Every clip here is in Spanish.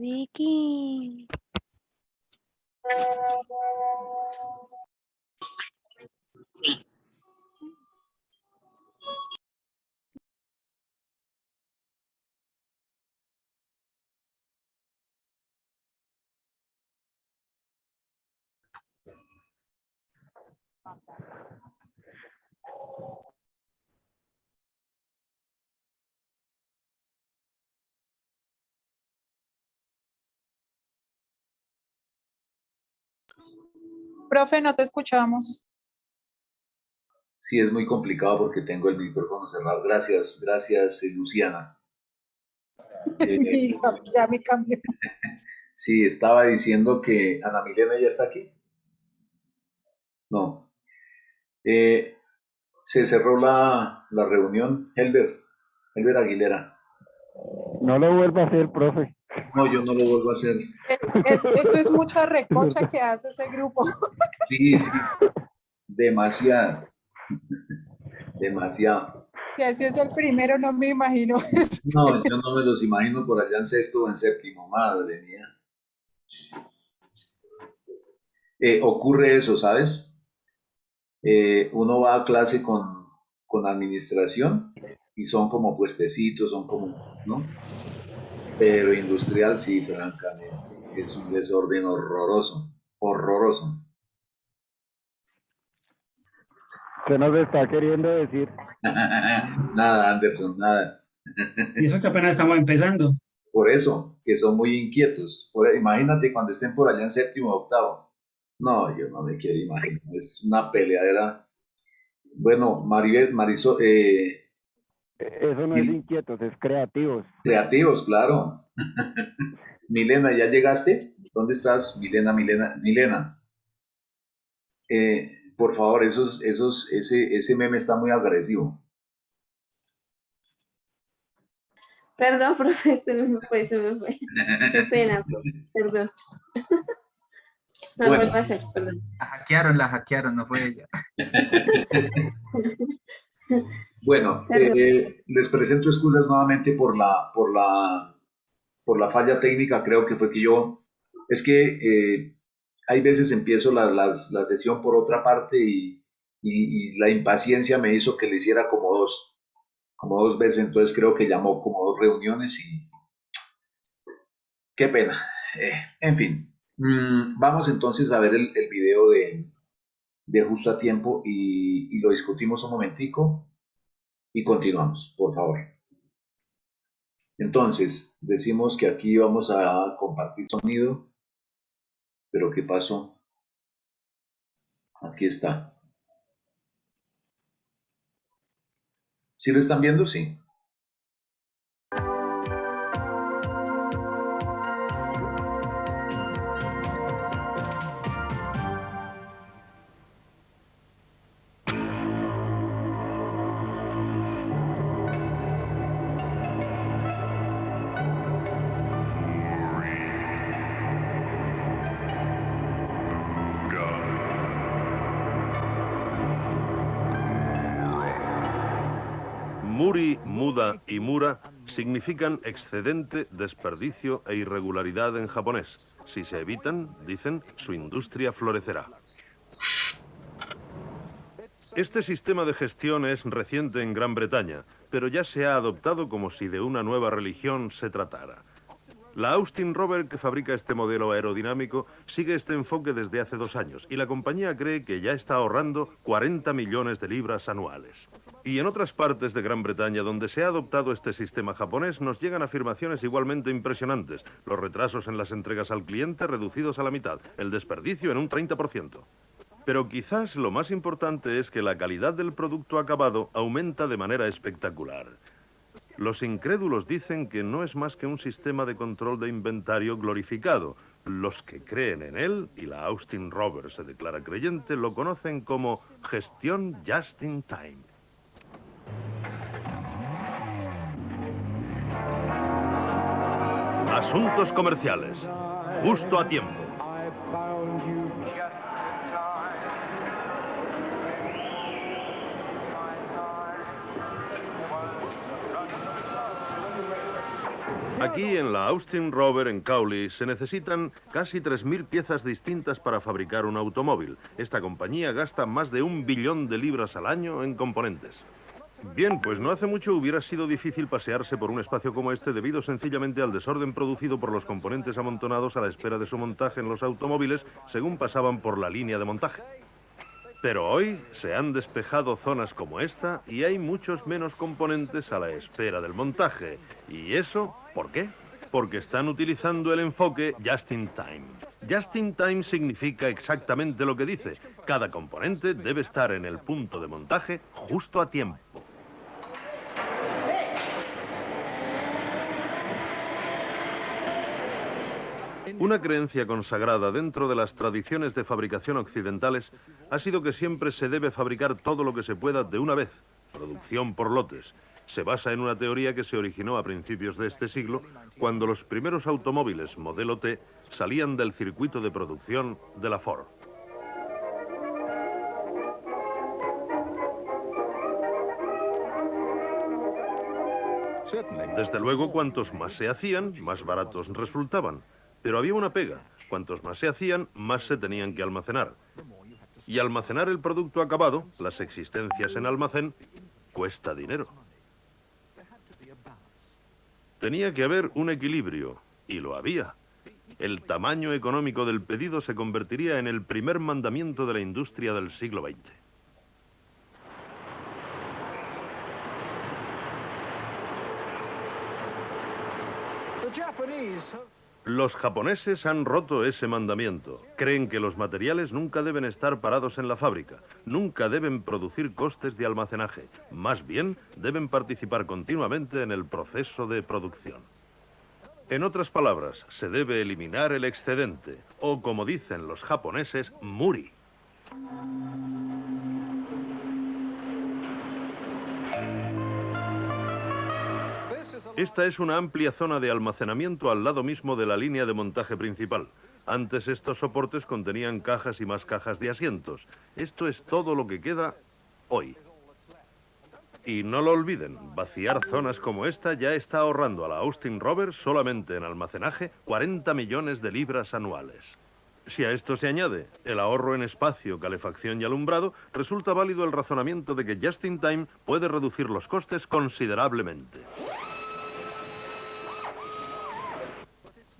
Vicky. Profe, no te escuchamos. Sí, es muy complicado porque tengo el micrófono cerrado. Gracias, gracias, Luciana. Es mi hija, ya me cambió. Sí, estaba diciendo que Ana Milena ya está aquí. No. Se cerró la reunión. Helber Aguilera. No lo vuelva a hacer, profe. No, yo no lo vuelvo a hacer. Eso es mucha recocha que hace ese grupo. Sí, sí. Demasiado. Demasiado. Si así es el primero, no me imagino. No, yo no me los imagino por allá en sexto o en séptimo, madre mía. Ocurre eso, ¿sabes? Uno va a clase con administración y son como puestecitos, son como, ¿no? Pero industrial sí, francamente, es un desorden horroroso, horroroso. ¿Qué nos está queriendo decir? Nada, Anderson, nada. Y eso que apenas estamos empezando. Por eso, que son muy inquietos. Imagínate cuando estén por allá en séptimo o octavo. No, yo no me quiero imaginar. Es una peleadera. Bueno, Marisol, Eso no es inquietos, es creativos. creativos, claro. Milena, ¿ya llegaste? ¿Dónde estás, Milena? Por favor, ese meme está muy agresivo. Perdón, profe, se me fue. Qué pena, perdón. No Bueno. vuelvo a hacer, perdón. La hackearon, no fue ella. Bueno, les presento excusas nuevamente por la falla técnica. Creo que fue que es que hay veces empiezo la sesión por otra parte y la impaciencia me hizo que le hiciera como dos veces, entonces creo que llamó como 2 reuniones y qué pena. En fin, vamos entonces a ver el video de Justo a Tiempo y lo discutimos un momentico y continuamos, por favor. Entonces, decimos que aquí vamos a compartir sonido, pero ¿qué pasó? Aquí está. ¿Sí lo están viendo? Sí. Muri, muda y mura significan excedente, desperdicio e irregularidad en japonés. Si se evitan, dicen, su industria florecerá. Este sistema de gestión es reciente en Gran Bretaña, pero ya se ha adoptado como si de una nueva religión se tratara. La Austin Rover, que fabrica este modelo aerodinámico, sigue este enfoque desde hace 2 años y la compañía cree que ya está ahorrando 40 millones de libras anuales. Y en otras partes de Gran Bretaña, donde se ha adoptado este sistema japonés, nos llegan afirmaciones igualmente impresionantes. Los retrasos en las entregas al cliente reducidos a la mitad, el desperdicio en un 30%. Pero quizás lo más importante es que la calidad del producto acabado aumenta de manera espectacular. Los incrédulos dicen que no es más que un sistema de control de inventario glorificado. Los que creen en él, y la Austin Rover se declara creyente, lo conocen como gestión just in time. Asuntos comerciales. Justo a tiempo. Aquí en la Austin Rover en Cowley se necesitan casi 3.000 piezas distintas para fabricar un automóvil. Esta compañía gasta más de 1 billón de libras al año en componentes. Bien, pues no hace mucho hubiera sido difícil pasearse por un espacio como este debido sencillamente al desorden producido por los componentes amontonados a la espera de su montaje en los automóviles según pasaban por la línea de montaje. Pero hoy se han despejado zonas como esta y hay muchos menos componentes a la espera del montaje. ¿Y eso por qué? Porque están utilizando el enfoque Just in Time. Just in Time significa exactamente lo que dice. Cada componente debe estar en el punto de montaje justo a tiempo. Una creencia consagrada dentro de las tradiciones de fabricación occidentales ha sido que siempre se debe fabricar todo lo que se pueda de una vez, producción por lotes. Se basa en una teoría que se originó a principios de este siglo, cuando los primeros automóviles modelo T salían del circuito de producción de la Ford. Desde luego, cuantos más se hacían, más baratos resultaban. Pero había una pega. Cuantos más se hacían, más se tenían que almacenar. Y almacenar el producto acabado, las existencias en almacén, cuesta dinero. Tenía que haber un equilibrio, y lo había. El tamaño económico del pedido se convertiría en el primer mandamiento de la industria del siglo XX. Los japoneses han roto ese mandamiento. Creen que los materiales nunca deben estar parados en la fábrica, nunca deben producir costes de almacenaje, más bien deben participar continuamente en el proceso de producción. En otras palabras, se debe eliminar el excedente, o como dicen los japoneses, muri. Esta es una amplia zona de almacenamiento al lado mismo de la línea de montaje principal. Antes estos soportes contenían cajas y más cajas de asientos. Esto es todo lo que queda hoy. Y no lo olviden, vaciar zonas como esta ya está ahorrando a la Austin Rover solamente en almacenaje 40 millones de libras anuales. Si a esto se añade el ahorro en espacio, calefacción y alumbrado, resulta válido el razonamiento de que Just in Time puede reducir los costes considerablemente.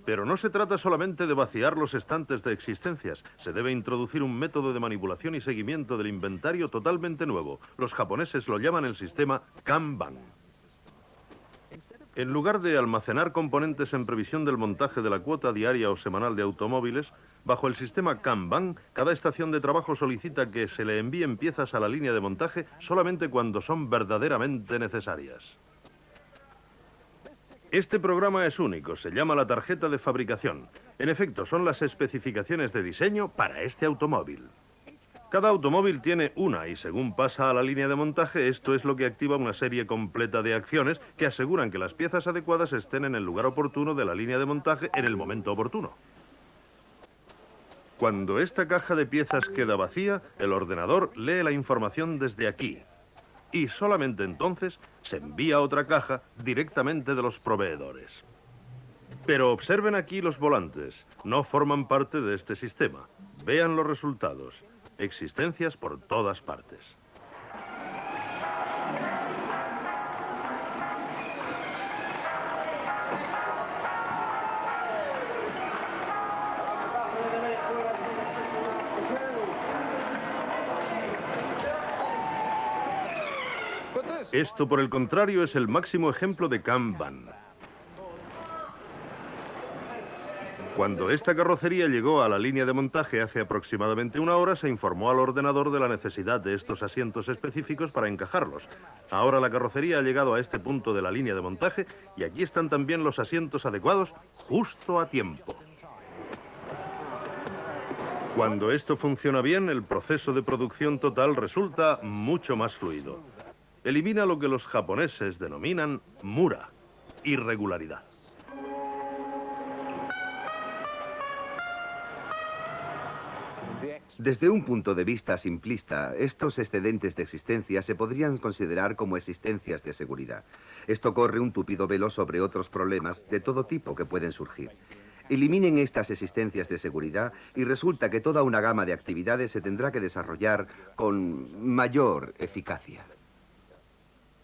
Pero no se trata solamente de vaciar los estantes de existencias. Se debe introducir un método de manipulación y seguimiento del inventario totalmente nuevo. Los japoneses lo llaman el sistema Kanban. En lugar de almacenar componentes en previsión del montaje de la cuota diaria o semanal de automóviles, bajo el sistema Kanban, cada estación de trabajo solicita que se le envíen piezas a la línea de montaje solamente cuando son verdaderamente necesarias. Este programa es único, se llama la tarjeta de fabricación. En efecto, son las especificaciones de diseño para este automóvil. Cada automóvil tiene una y según pasa a la línea de montaje, esto es lo que activa una serie completa de acciones que aseguran que las piezas adecuadas estén en el lugar oportuno de la línea de montaje en el momento oportuno. Cuando esta caja de piezas queda vacía, el ordenador lee la información desde aquí. Y solamente entonces se envía otra caja directamente de los proveedores. Pero observen aquí los volantes. No forman parte de este sistema. Vean los resultados. Existencias por todas partes. Esto, por el contrario, es el máximo ejemplo de Kanban. Cuando esta carrocería llegó a la línea de montaje hace aproximadamente una hora, se informó al ordenador de la necesidad de estos asientos específicos para encajarlos. Ahora la carrocería ha llegado a este punto de la línea de montaje y aquí están también los asientos adecuados justo a tiempo. Cuando esto funciona bien, el proceso de producción total resulta mucho más fluido. Elimina lo que los japoneses denominan mura, irregularidad. Desde un punto de vista simplista, estos excedentes de existencia se podrían considerar como existencias de seguridad. Esto corre un tupido velo sobre otros problemas de todo tipo que pueden surgir. Eliminen estas existencias de seguridad y resulta que toda una gama de actividades se tendrá que desarrollar con mayor eficacia.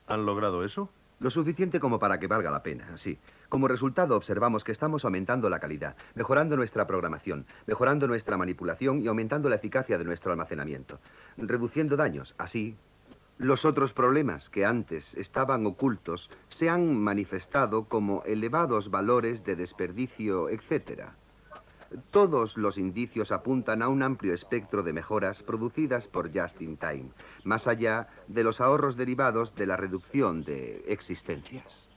¿Han logrado eso? Lo suficiente como para que valga la pena, sí. Como resultado observamos que estamos aumentando la calidad, mejorando nuestra programación, mejorando nuestra manipulación y aumentando la eficacia de nuestro almacenamiento, reduciendo daños. Así, los otros problemas que antes estaban ocultos se han manifestado como elevados valores de desperdicio, etc. Todos los indicios apuntan a un amplio espectro de mejoras producidas por Just in Time, más allá de los ahorros derivados de la reducción de existencias.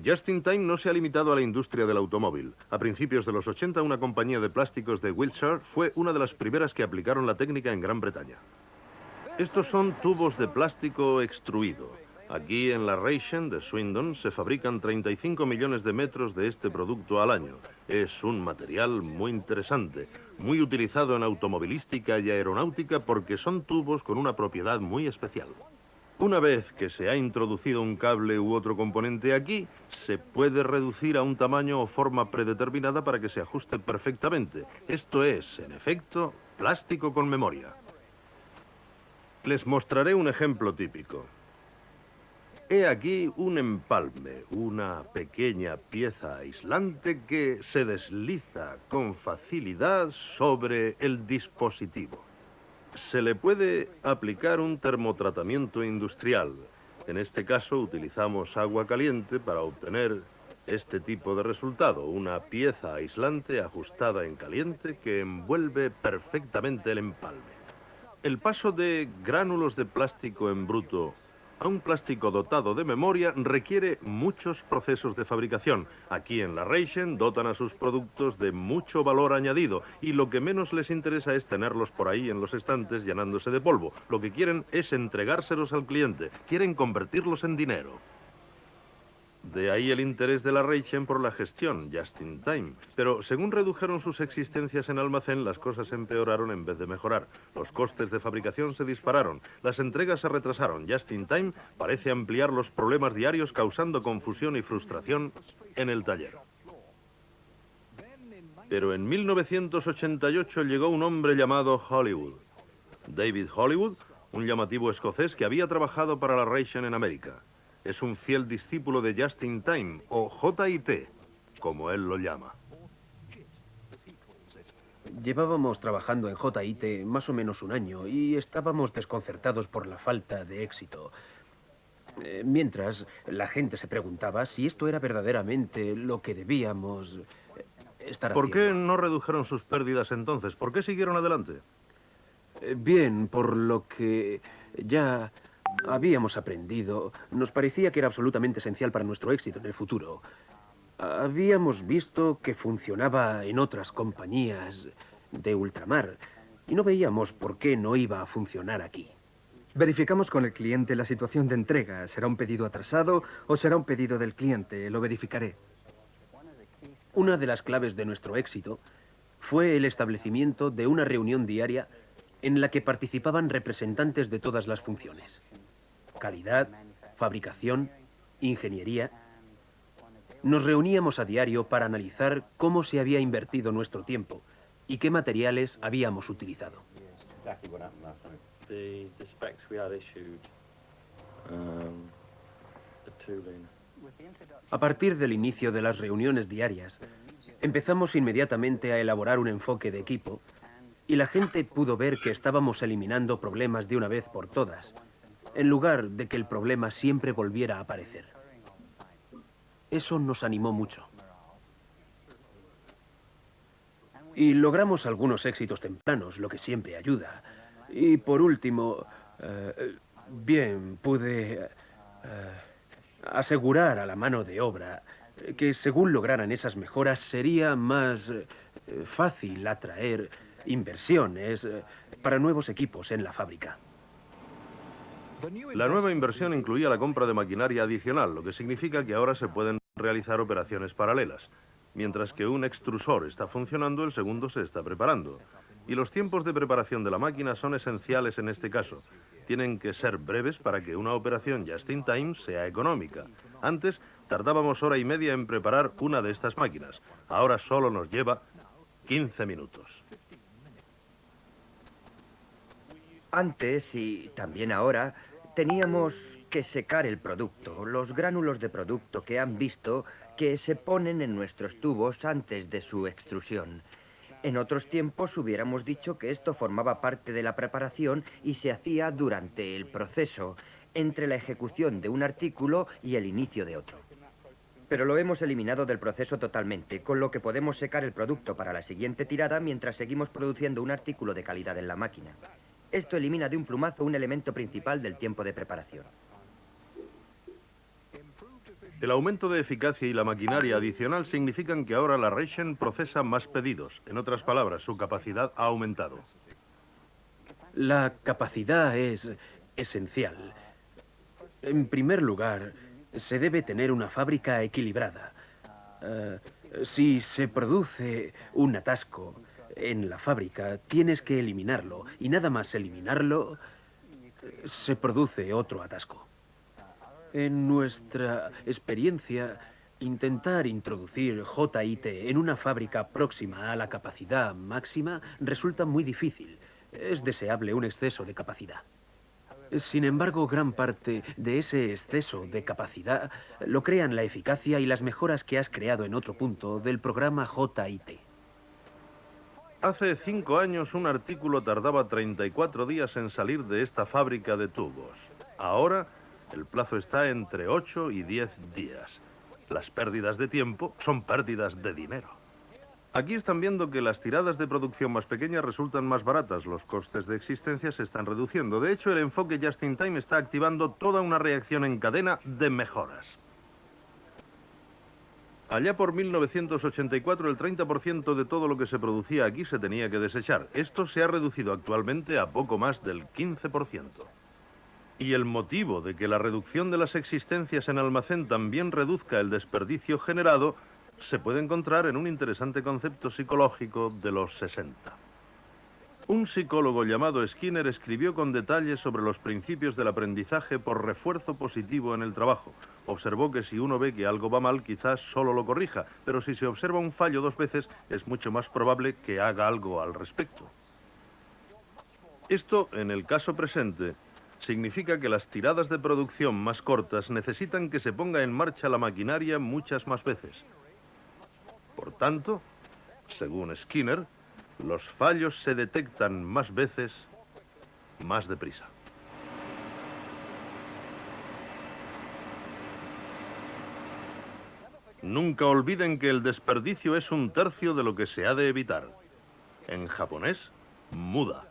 Just in Time no se ha limitado a la industria del automóvil. A principios de los 80, una compañía de plásticos de Wiltshire fue una de las primeras que aplicaron la técnica en Gran Bretaña. Estos son tubos de plástico extruido. Aquí en la Reychen de Swindon se fabrican 35 millones de metros de este producto al año. Es un material muy interesante, muy utilizado en automovilística y aeronáutica porque son tubos con una propiedad muy especial. Una vez que se ha introducido un cable u otro componente aquí, se puede reducir a un tamaño o forma predeterminada para que se ajuste perfectamente. Esto es, en efecto, plástico con memoria. Les mostraré un ejemplo típico. He aquí un empalme, una pequeña pieza aislante que se desliza con facilidad sobre el dispositivo. Se le puede aplicar un termotratamiento industrial. En este caso utilizamos agua caliente para obtener este tipo de resultado, una pieza aislante ajustada en caliente que envuelve perfectamente el empalme. El paso de gránulos de plástico en bruto a un plástico dotado de memoria requiere muchos procesos de fabricación. Aquí en la Reychen dotan a sus productos de mucho valor añadido y lo que menos les interesa es tenerlos por ahí en los estantes llenándose de polvo. Lo que quieren es entregárselos al cliente, quieren convertirlos en dinero. De ahí el interés de la Reychen por la gestión, just in time. Pero según redujeron sus existencias en almacén, las cosas empeoraron en vez de mejorar. Los costes de fabricación se dispararon, las entregas se retrasaron. Just in time parece ampliar los problemas diarios causando confusión y frustración en el taller. Pero en 1988 llegó un hombre llamado Hollywood. David Hollywood, un llamativo escocés que había trabajado para la Reychen en América. Es un fiel discípulo de Just in Time, o JIT, como él lo llama. Llevábamos trabajando en JIT más o menos un año y estábamos desconcertados por la falta de éxito. Mientras, la gente se preguntaba si esto era verdaderamente lo que debíamos estar haciendo. ¿Por qué no redujeron sus pérdidas entonces? ¿Por qué siguieron adelante? Bien, por lo que ya habíamos aprendido, nos parecía que era absolutamente esencial para nuestro éxito en el futuro. Habíamos visto que funcionaba en otras compañías de ultramar y no veíamos por qué no iba a funcionar aquí. Verificamos con el cliente la situación de entrega. ¿Será un pedido atrasado o será un pedido del cliente? Lo verificaré. Una de las claves de nuestro éxito fue el establecimiento de una reunión diaria en la que participaban representantes de todas las funciones. Calidad, fabricación, ingeniería. Nos reuníamos a diario para analizar cómo se había invertido nuestro tiempo y qué materiales habíamos utilizado. A partir del inicio de las reuniones diarias, empezamos inmediatamente a elaborar un enfoque de equipo y la gente pudo ver que estábamos eliminando problemas de una vez por todas, en lugar de que el problema siempre volviera a aparecer. Eso nos animó mucho. Y logramos algunos éxitos tempranos, lo que siempre ayuda. Y por último, bien, pude asegurar a la mano de obra que según lograran esas mejoras sería más fácil atraer inversiones para nuevos equipos en la fábrica. La nueva inversión incluía la compra de maquinaria adicional, lo que significa que ahora se pueden realizar operaciones paralelas. Mientras que un extrusor está funcionando, el segundo se está preparando. Y los tiempos de preparación de la máquina son esenciales en este caso. Tienen que ser breves para que una operación just in time sea económica. Antes tardábamos hora y media en preparar una de estas máquinas. Ahora solo nos lleva 15 minutos. Antes, y también ahora, teníamos que secar el producto, los gránulos de producto que han visto que se ponen en nuestros tubos antes de su extrusión. En otros tiempos hubiéramos dicho que esto formaba parte de la preparación y se hacía durante el proceso, entre la ejecución de un artículo y el inicio de otro. Pero lo hemos eliminado del proceso totalmente, con lo que podemos secar el producto para la siguiente tirada mientras seguimos produciendo un artículo de calidad en la máquina. Esto elimina de un plumazo un elemento principal del tiempo de preparación. El aumento de eficacia y la maquinaria adicional significan que ahora la Reichen procesa más pedidos. En otras palabras, su capacidad ha aumentado. La capacidad es esencial. En primer lugar, se debe tener una fábrica equilibrada. Si se produce un atasco en la fábrica, tienes que eliminarlo. Y nada más eliminarlo, se produce otro atasco. En nuestra experiencia, intentar introducir JIT en una fábrica próxima a la capacidad máxima resulta muy difícil. Es deseable un exceso de capacidad. Sin embargo, gran parte de ese exceso de capacidad lo crean la eficacia y las mejoras que has creado en otro punto del programa JIT. Hace 5 años un artículo tardaba 34 días en salir de esta fábrica de tubos. Ahora el plazo está entre 8 y 10 días. Las pérdidas de tiempo son pérdidas de dinero. Aquí están viendo que las tiradas de producción más pequeñas resultan más baratas. Los costes de existencia se están reduciendo. De hecho, el enfoque Just in Time está activando toda una reacción en cadena de mejoras. Allá por 1984, el 30% de todo lo que se producía aquí se tenía que desechar. Esto se ha reducido actualmente a poco más del 15%. Y el motivo de que la reducción de las existencias en almacén también reduzca el desperdicio generado se puede encontrar en un interesante concepto psicológico de los 60. Un psicólogo llamado Skinner escribió con detalle sobre los principios del aprendizaje por refuerzo positivo en el trabajo. Observó que si uno ve que algo va mal, quizás solo lo corrija, pero si se observa un fallo 2 veces, es mucho más probable que haga algo al respecto. Esto, en el caso presente, significa que las tiradas de producción más cortas necesitan que se ponga en marcha la maquinaria muchas más veces. Por tanto, según Skinner, los fallos se detectan más veces, más deprisa. Nunca olviden que el desperdicio es 1/3 de lo que se ha de evitar. En japonés, muda.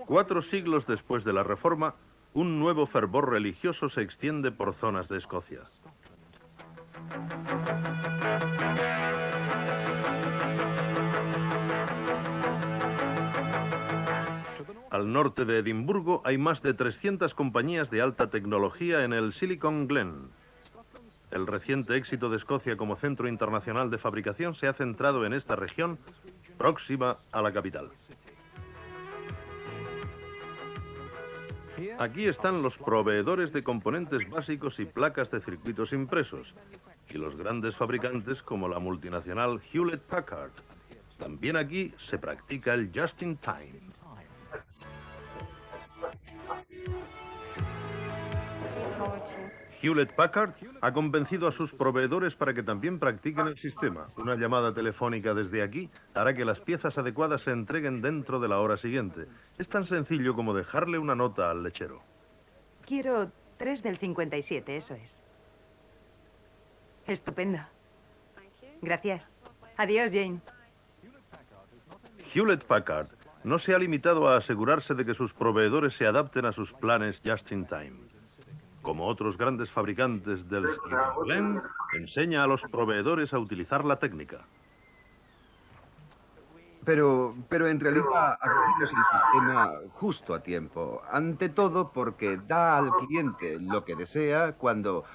Cuatro siglos después de la Reforma, un nuevo fervor religioso se extiende por zonas de Escocia. Al norte de Edimburgo hay más de 300 compañías de alta tecnología en el Silicon Glen. El reciente éxito de Escocia como centro internacional de fabricación se ha centrado en esta región próxima a la capital. Aquí están los proveedores de componentes básicos y placas de circuitos impresos, y los grandes fabricantes como la multinacional Hewlett Packard. También aquí se practica el Just in Time. Hewlett Packard ha convencido a sus proveedores para que también practiquen el sistema. Una llamada telefónica desde aquí hará que las piezas adecuadas se entreguen dentro de la hora siguiente. Es tan sencillo como dejarle una nota al lechero. Quiero 3 del 57, eso es. Estupendo. Gracias. Adiós, Jane. Hewlett Packard no se ha limitado a asegurarse de que sus proveedores se adapten a sus planes just in time. Como otros grandes fabricantes del Silicon Valley, enseña a los proveedores a utilizar la técnica. Pero en realidad hacemos el sistema justo a tiempo. Ante todo porque da al cliente lo que desea cuando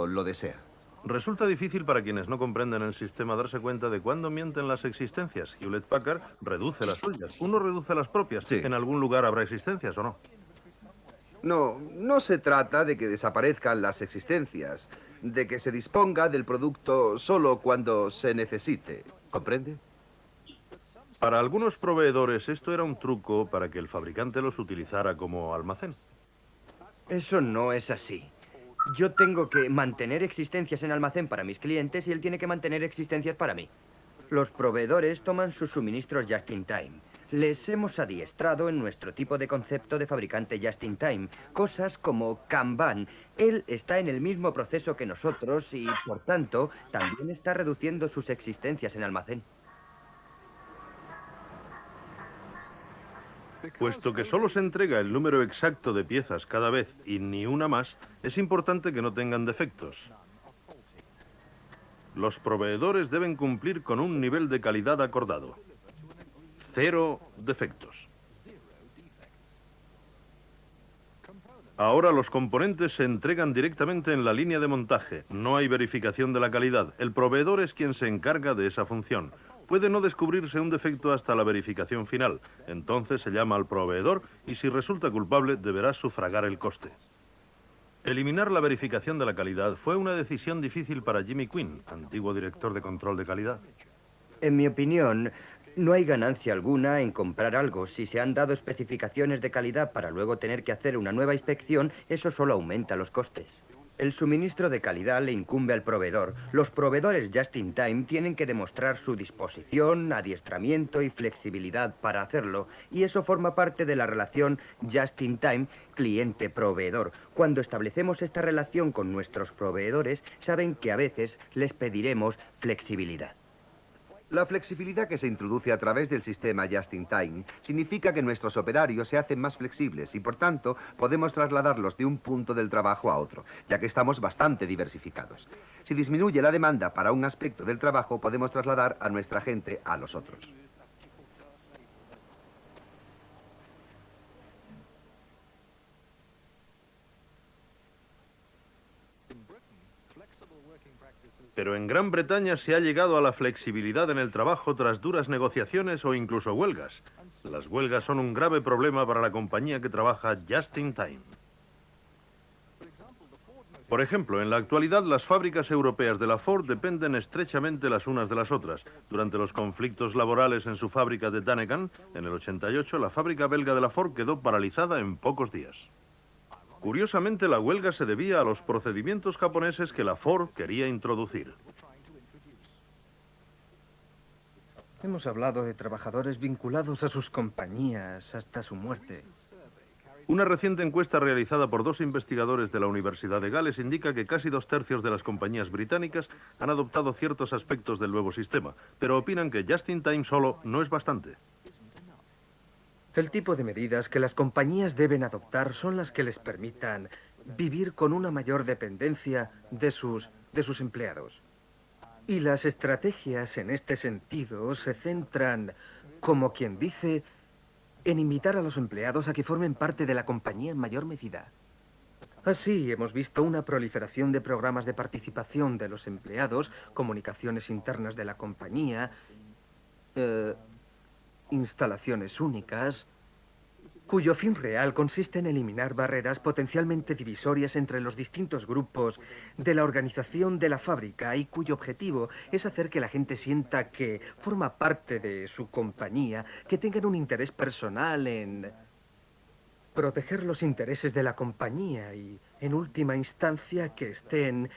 lo desea. Resulta difícil para quienes no comprenden el sistema darse cuenta de cuándo mienten las existencias. Hewlett Packard reduce las suyas. Uno reduce las propias. Sí. ¿En algún lugar habrá existencias o no? No se trata de que desaparezcan las existencias, de que se disponga del producto solo cuando se necesite. ¿Comprende? Para algunos proveedores esto era un truco para que el fabricante los utilizara como almacén. Eso no es así. Yo tengo que mantener existencias en almacén para mis clientes y él tiene que mantener existencias para mí. Los proveedores toman sus suministros just in time. Les hemos adiestrado en nuestro tipo de concepto de fabricante just in time. Cosas como Kanban. Él está en el mismo proceso que nosotros y, por tanto, también está reduciendo sus existencias en almacén. Puesto que solo se entrega el número exacto de piezas cada vez y ni una más, es importante que no tengan defectos. Los proveedores deben cumplir con un nivel de calidad acordado. 0 defectos. Ahora los componentes se entregan directamente en la línea de montaje. No hay verificación de la calidad. El proveedor es quien se encarga de esa función. Puede no descubrirse un defecto hasta la verificación final. Entonces se llama al proveedor y si resulta culpable deberá sufragar el coste. Eliminar la verificación de la calidad fue una decisión difícil para Jimmy Quinn, antiguo director de control de calidad. En mi opinión, no hay ganancia alguna en comprar algo. Si se han dado especificaciones de calidad para luego tener que hacer una nueva inspección, eso solo aumenta los costes. El suministro de calidad le incumbe al proveedor. Los proveedores just in time tienen que demostrar su disposición, adiestramiento y flexibilidad para hacerlo. Y eso forma parte de la relación just in time cliente-proveedor. Cuando establecemos esta relación con nuestros proveedores, saben que a veces les pediremos flexibilidad. La flexibilidad que se introduce a través del sistema Just in Time significa que nuestros operarios se hacen más flexibles y, por tanto, podemos trasladarlos de un punto del trabajo a otro, ya que estamos bastante diversificados. Si disminuye la demanda para un aspecto del trabajo, podemos trasladar a nuestra gente a los otros. Pero en Gran Bretaña se ha llegado a la flexibilidad en el trabajo tras duras negociaciones o incluso huelgas. Las huelgas son un grave problema para la compañía que trabaja just in time. Por ejemplo, en la actualidad las fábricas europeas de la Ford dependen estrechamente las unas de las otras. Durante los conflictos laborales en su fábrica de Danegan, en el 88, la fábrica belga de la Ford quedó paralizada en pocos días. Curiosamente, la huelga se debía a los procedimientos japoneses que la Ford quería introducir. Hemos hablado de trabajadores vinculados a sus compañías hasta su muerte. Una reciente encuesta realizada por 2 investigadores de la Universidad de Gales indica que casi 2/3 de las compañías británicas han adoptado ciertos aspectos del nuevo sistema, pero opinan que Just in Time solo no es bastante. El tipo de medidas que las compañías deben adoptar son las que les permitan vivir con una mayor dependencia de sus empleados. Y las estrategias en este sentido se centran, como quien dice, en invitar a los empleados a que formen parte de la compañía en mayor medida. Así, hemos visto una proliferación de programas de participación de los empleados, comunicaciones internas de la compañía, instalaciones únicas, cuyo fin real consiste en eliminar barreras potencialmente divisorias entre los distintos grupos de la organización de la fábrica y cuyo objetivo es hacer que la gente sienta que forma parte de su compañía, que tengan un interés personal en proteger los intereses de la compañía y, en última instancia, que estén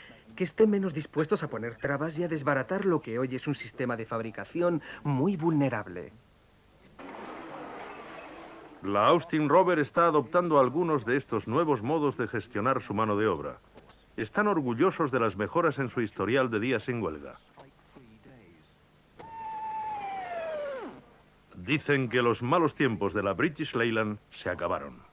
menos dispuestos a poner trabas y a desbaratar lo que hoy es un sistema de fabricación muy vulnerable. La Austin Rover está adoptando algunos de estos nuevos modos de gestionar su mano de obra. Están orgullosos de las mejoras en su historial de días sin huelga. Dicen que los malos tiempos de la British Leyland se acabaron.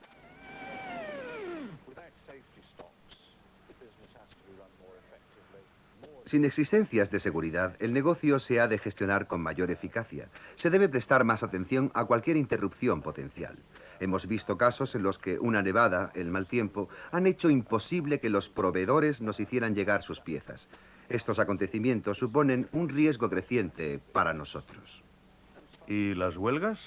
Sin existencias de seguridad, el negocio se ha de gestionar con mayor eficacia. Se debe prestar más atención a cualquier interrupción potencial. Hemos visto casos en los que una nevada, el mal tiempo, han hecho imposible que los proveedores nos hicieran llegar sus piezas. Estos acontecimientos suponen un riesgo creciente para nosotros. ¿Y las huelgas?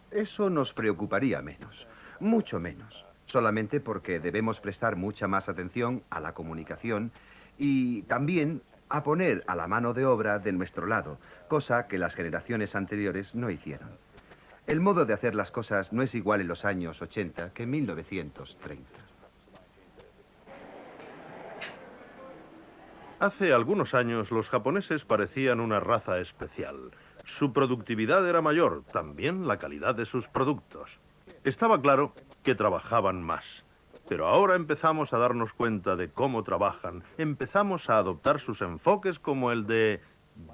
Eso nos preocuparía menos, mucho menos. Solamente porque debemos prestar mucha más atención a la comunicación y también a poner a la mano de obra de nuestro lado, cosa que las generaciones anteriores no hicieron. El modo de hacer las cosas no es igual en los años 80 que en 1930. Hace algunos años los japoneses parecían una raza especial. Su productividad era mayor, también la calidad de sus productos. Estaba claro que trabajaban más. Pero ahora empezamos a darnos cuenta de cómo trabajan. Empezamos a adoptar sus enfoques como el de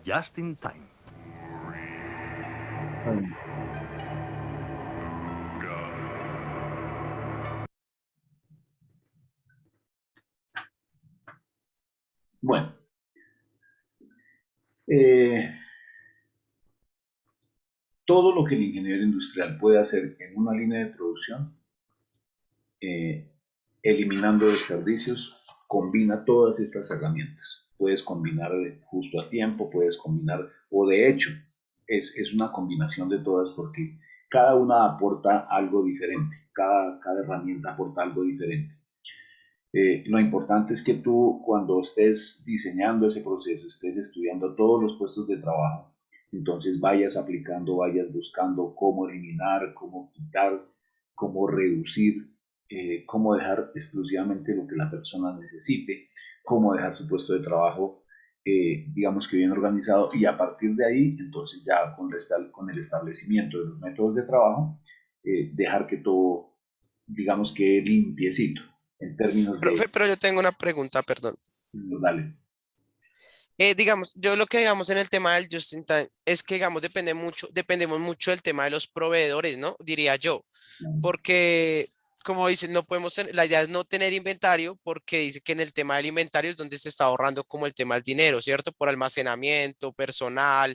Just in Time. Bueno, todo lo que el ingeniero industrial puede hacer en una línea de producción, eliminando desperdicios, combina todas estas herramientas. Puedes combinar justo a tiempo, puedes combinar, o de hecho, es una combinación de todas porque cada una aporta algo diferente, cada herramienta aporta algo diferente. Lo importante es que tú, cuando estés diseñando ese proceso, estés estudiando todos los puestos de trabajo, entonces vayas aplicando, vayas buscando cómo eliminar, cómo quitar, cómo reducir, cómo dejar exclusivamente lo que la persona necesite, cómo dejar su puesto de trabajo, digamos que bien organizado, y a partir de ahí, entonces ya con el establecimiento de los métodos de trabajo, dejar que todo, digamos que limpiecito. En términos Profe, de... pero yo tengo una pregunta, perdón. Dale. Digamos, yo lo que digamos en el tema del just in time es que digamos dependemos mucho del tema de los proveedores, ¿no? Diría yo, porque como dicen, no podemos la idea es no tener inventario porque dice que en el tema del inventario es donde se está ahorrando como el tema del dinero, ¿cierto? Por almacenamiento, personal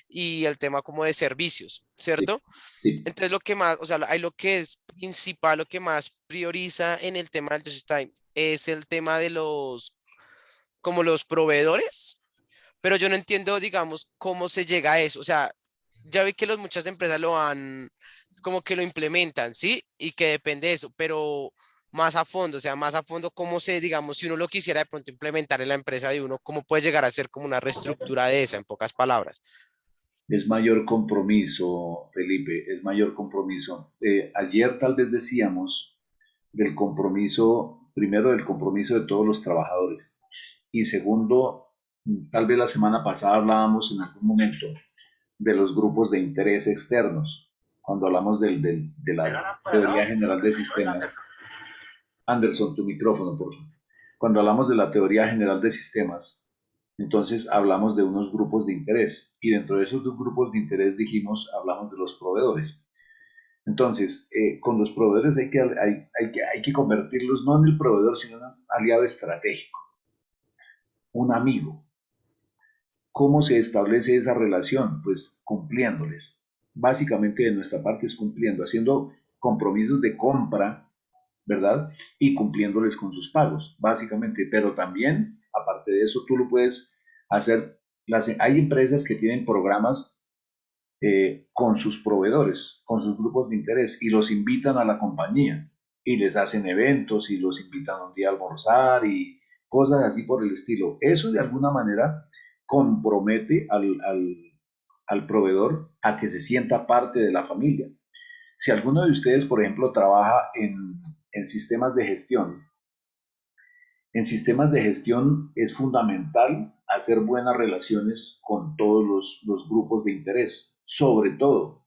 y el tema como de servicios, ¿cierto? Sí. Entonces lo que más, o sea, hay lo que es principal, lo que más prioriza en el tema del just in time es el tema de como los proveedores, pero yo no entiendo, digamos, cómo se llega a eso. O sea, ya vi que muchas empresas lo han, como que lo implementan, ¿sí? Y que depende de eso, pero más a fondo, o sea, más a fondo, cómo se, digamos, si uno lo quisiera de pronto implementar en la empresa de uno, cómo puede llegar a ser como una reestructura de esa, en pocas palabras. Es mayor compromiso, Felipe, es mayor compromiso. Ayer tal vez decíamos del compromiso, primero del compromiso de todos los trabajadores y segundo, tal vez la semana pasada hablábamos en algún momento de los grupos de interés externos, cuando hablamos de la teoría general de sistemas. Anderson, tu micrófono, por favor. Cuando hablamos de la teoría general de sistemas, entonces hablamos de unos grupos de interés y dentro de esos dos grupos de interés hablamos de los proveedores. Entonces, con los proveedores hay que convertirlos no en el proveedor, sino en un aliado estratégico, un amigo. ¿Cómo se establece esa relación? Pues cumpliéndoles. Básicamente de nuestra parte es cumpliendo, haciendo compromisos de compra, ¿verdad? Y cumpliéndoles con sus pagos, básicamente. Pero también, aparte de eso, tú lo puedes hacer. Hay empresas que tienen programas con sus proveedores, con sus grupos de interés, y los invitan a la compañía, y les hacen eventos, y los invitan un día a almorzar, y cosas así por el estilo. Eso de alguna manera compromete al proveedor a que se sienta parte de la familia. Si alguno de ustedes, por ejemplo, trabaja en sistemas de gestión, es fundamental hacer buenas relaciones con todos los grupos de interés, sobre todo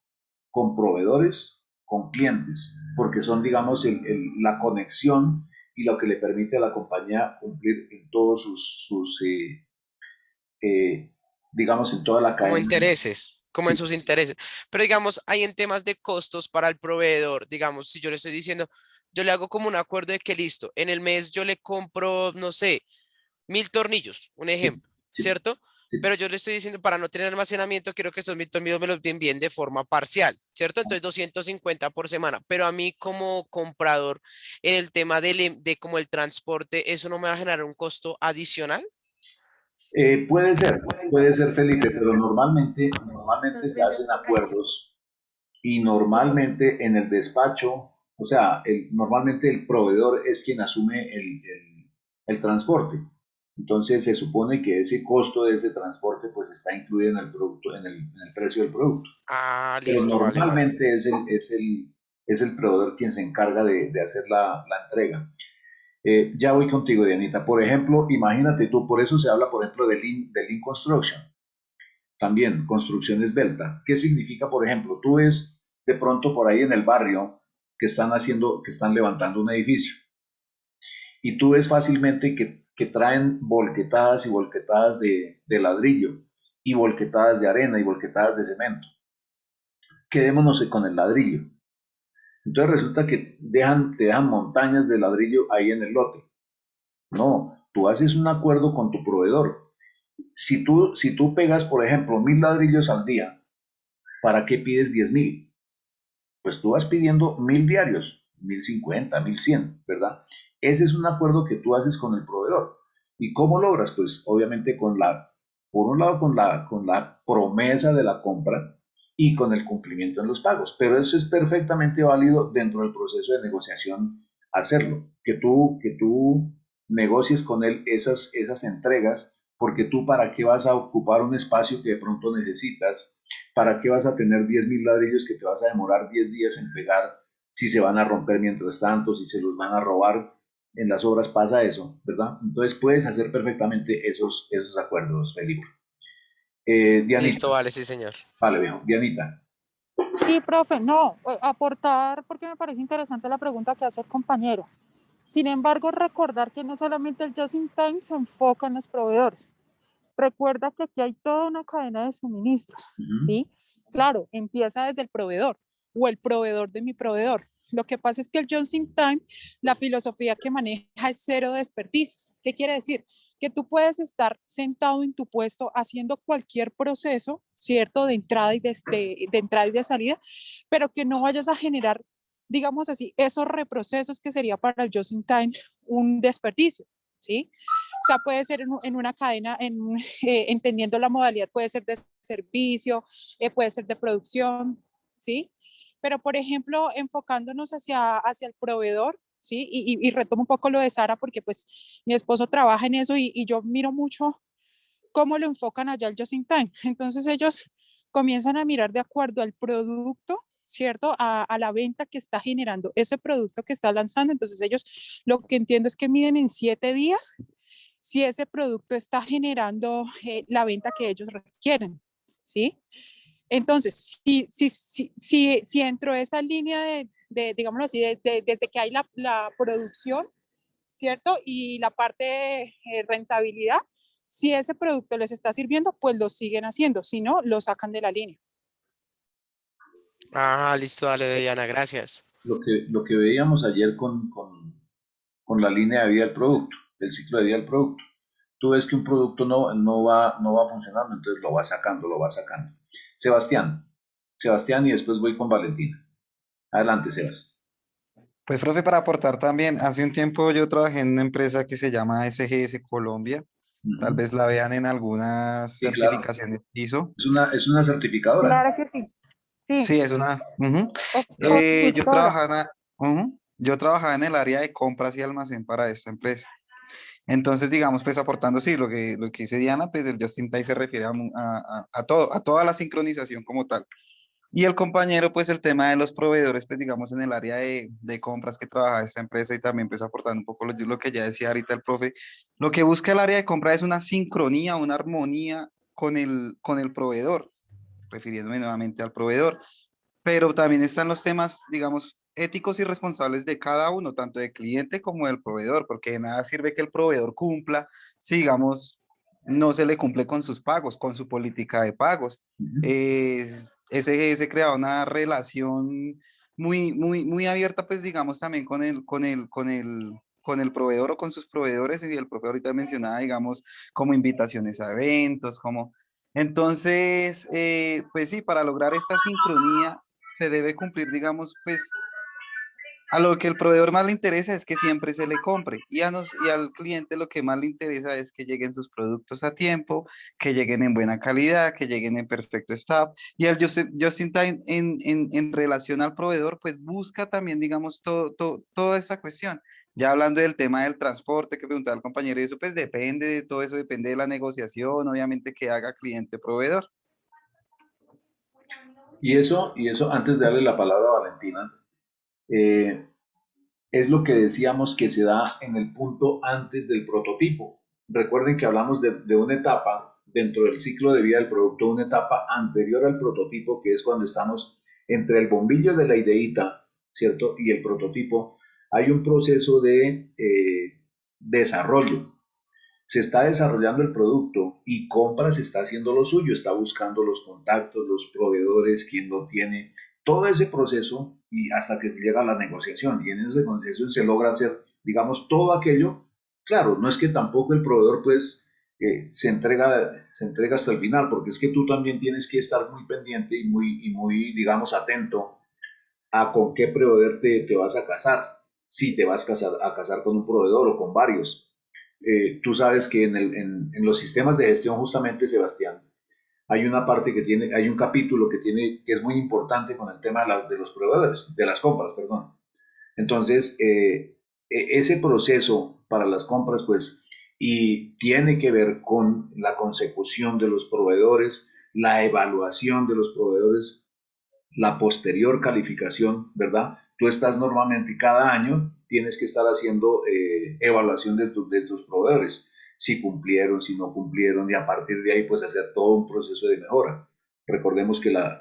con proveedores, con clientes, porque son, digamos, la conexión y lo que le permite a la compañía cumplir en todos digamos, en toda la Como cadena. intereses, como en Sí. sus intereses. Pero digamos, hay en temas de costos para el proveedor, digamos, si yo le estoy diciendo, yo le hago como un acuerdo de que listo, en el mes yo le compro, no sé, 1000 tornillos, un ejemplo, ¿cierto? Pero yo le estoy diciendo, para no tener almacenamiento, quiero que estos 1000 tornillos me los envíen de forma parcial, ¿cierto? Entonces 250 por semana. Pero a mí como comprador, en el tema de como el transporte, ¿eso no me va a generar un costo adicional? Puede ser, Felipe, pero normalmente se hacen acuerdos y normalmente en el despacho, o sea, normalmente el proveedor es quien asume el transporte. Entonces se supone que ese costo de ese transporte pues está incluido en el producto, en el precio del producto. Ah, Pero listo, vale, vale. normalmente es el proveedor quien se encarga de hacer la entrega. Ya voy contigo, Dianita. Por ejemplo, imagínate tú, por eso se habla, por ejemplo, de Lean Construction. También, construcción esbelta. ¿Qué significa, por ejemplo? Tú ves de pronto por ahí en el barrio que están levantando un edificio. Y tú ves fácilmente que traen volquetadas y volquetadas de ladrillo, y volquetadas de arena y volquetadas de cemento. Quedémonos con el ladrillo. Entonces resulta que te dejan montañas de ladrillo ahí en el lote. No, tú haces un acuerdo con tu proveedor. Si tú pegas, por ejemplo, 1000 ladrillos al día, ¿para qué pides 10.000? Pues tú vas pidiendo 1000 diarios, 1050, 1100, ¿verdad? Ese es un acuerdo que tú haces con el proveedor. ¿Y cómo logras? Pues obviamente por un lado con la promesa de la compra y con el cumplimiento en los pagos. Pero eso es perfectamente válido dentro del proceso de negociación hacerlo. Que tú negocies con él esas entregas, porque tú para qué vas a ocupar un espacio que de pronto necesitas, para qué vas a tener 10.000 ladrillos que te vas a demorar 10 días en pegar, si se van a romper mientras tanto, si se los van a robar. En las obras pasa eso, ¿verdad? Entonces puedes hacer perfectamente esos acuerdos, Felipe. Dianita. Listo, vale, sí, señor. Vale, viejo. Dianita. Sí, profe, no, aportar porque me parece interesante la pregunta que hace el compañero. Sin embargo, recordar que no solamente el Just in Time se enfoca en los proveedores. Recuerda que aquí hay toda una cadena de suministros, ¿sí? Claro, empieza desde el proveedor o el proveedor de mi proveedor. Lo que pasa es que el Just in Time, la filosofía que maneja es cero desperdicios. ¿Qué quiere decir? Que tú puedes estar sentado en tu puesto haciendo cualquier proceso, ¿cierto? De entrada y de salida, pero que no vayas a generar, digamos así, esos reprocesos que sería para el Just in Time un desperdicio, ¿sí? O sea, puede ser en una cadena, entendiendo la modalidad, puede ser de servicio, puede ser de producción, ¿sí? Pero, por ejemplo, enfocándonos hacia el proveedor, ¿sí? Y retomo un poco lo de Sara, porque pues mi esposo trabaja en eso y yo miro mucho cómo lo enfocan allá el Just in Time. Entonces ellos comienzan a mirar de acuerdo al producto, ¿cierto? A la venta que está generando ese producto que está lanzando. Entonces ellos lo que entiendo es que miden en 7 días si ese producto está generando la venta que ellos requieren, ¿sí? Entonces, si dentro de esa línea digámoslo así, desde que hay la producción, ¿cierto? Y la parte de rentabilidad, si ese producto les está sirviendo, pues lo siguen haciendo, si no, lo sacan de la línea. Ah, listo, dale, Diana, gracias. Lo que veíamos ayer con la línea de vida del producto, el ciclo de vida del producto. Tú ves que un producto no va funcionando, entonces lo vas sacando. Sebastián y después voy con Valentina. Adelante, Sebas. Pues, profe, para aportar también, hace un tiempo yo trabajé en una empresa que se llama SGS Colombia. Tal vez la vean en algunas Sí, claro. certificaciones ISO. Es una certificadora. Claro que sí. Sí, es una. Yo trabajaba en el área de compras y almacén para esta empresa. Entonces, digamos, pues aportando, sí, lo que dice Diana, pues el Just in Time se refiere a todo, a toda la sincronización como tal. Y el compañero, pues el tema de los proveedores, pues digamos en el área de compras que trabaja esta empresa y también pues aportando un poco lo que ya decía ahorita el profe, lo que busca el área de compra es una sincronía, una armonía con el proveedor, refiriéndome nuevamente al proveedor. pero también están los temas, digamos, éticos y responsables de cada uno, tanto del cliente como del proveedor, porque de nada sirve que el proveedor cumpla si, digamos, no se le cumple con sus pagos, con su política de pagos. Se crea una relación muy abierta, pues, digamos, también con el proveedor o con sus proveedores, y el proveedor ahorita mencionaba, digamos, como invitaciones a eventos, como... Entonces, pues sí, para lograr esta sincronía se debe cumplir, digamos, pues a lo que el proveedor más le interesa es que siempre se le compre, y al cliente lo que más le interesa es que lleguen sus productos a tiempo, que lleguen en buena calidad, que lleguen en perfecto estado. Y el Just in Time en relación al proveedor, pues busca también, digamos, toda esa cuestión. Ya hablando del tema del transporte que preguntaba el compañero, y eso pues depende de todo eso, depende de la negociación, obviamente, que haga cliente-proveedor. Y eso, antes de darle la palabra a Valentina, es lo que decíamos que se da en el punto antes del prototipo. Recuerden que hablamos de una etapa dentro del ciclo de vida del producto, una etapa anterior al prototipo, que es cuando estamos entre el bombillo de la ideita, ¿cierto? Y el prototipo. Hay un proceso de desarrollo. Se está desarrollando el producto y Compras está haciendo lo suyo, está buscando los contactos, los proveedores, quién lo tiene, todo ese proceso, y hasta que se llega a la negociación, y en esa negociación se logra hacer, digamos, todo aquello. Claro, no es que tampoco el proveedor pues se entrega hasta el final, porque es que tú también tienes que estar muy pendiente y muy digamos, atento a con qué proveedor te vas a casar, si te vas a casar con un proveedor o con varios. Tú sabes que en los sistemas de gestión, justamente, Sebastián, hay una parte hay un capítulo que es muy importante con el tema de los proveedores, de las compras, perdón. Entonces, ese proceso para las compras, pues, y tiene que ver con la consecución de los proveedores, la evaluación de los proveedores, la posterior calificación, ¿verdad? Tú estás normalmente cada año, tienes que estar haciendo evaluación de tus proveedores, si cumplieron, si no cumplieron, y a partir de ahí pues hacer todo un proceso de mejora. Recordemos que la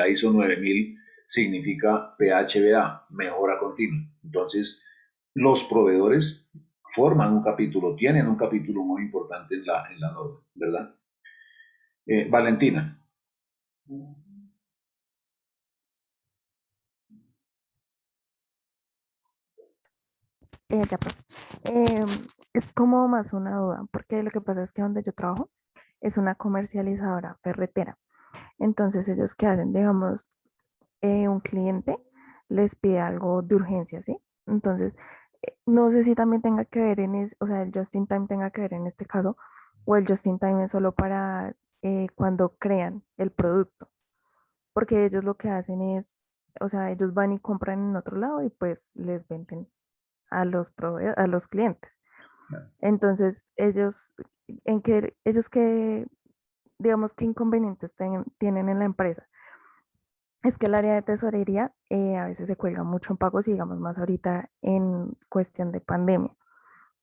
ISO 9000 significa PHBA, mejora continua. Entonces, los proveedores forman un capítulo, tienen un capítulo muy importante en la norma, ¿verdad? Valentina. Ya pues. Em, es como más una duda, porque lo que pasa es que donde yo trabajo es una comercializadora ferretera. Entonces, ellos que hacen, digamos, un cliente les pide algo de urgencia, ¿sí? Entonces, no sé si también tenga que ver o sea, el just in time tenga que ver en este caso, o el just in time es solo para cuando crean el producto, porque ellos lo que hacen es, o sea, ellos van y compran en otro lado y pues les venden a a los clientes. Entonces, ellos que, digamos, qué inconvenientes tienen en la empresa. Es que el área de tesorería a veces se cuelga mucho en pagos, y digamos más ahorita en cuestión de pandemia,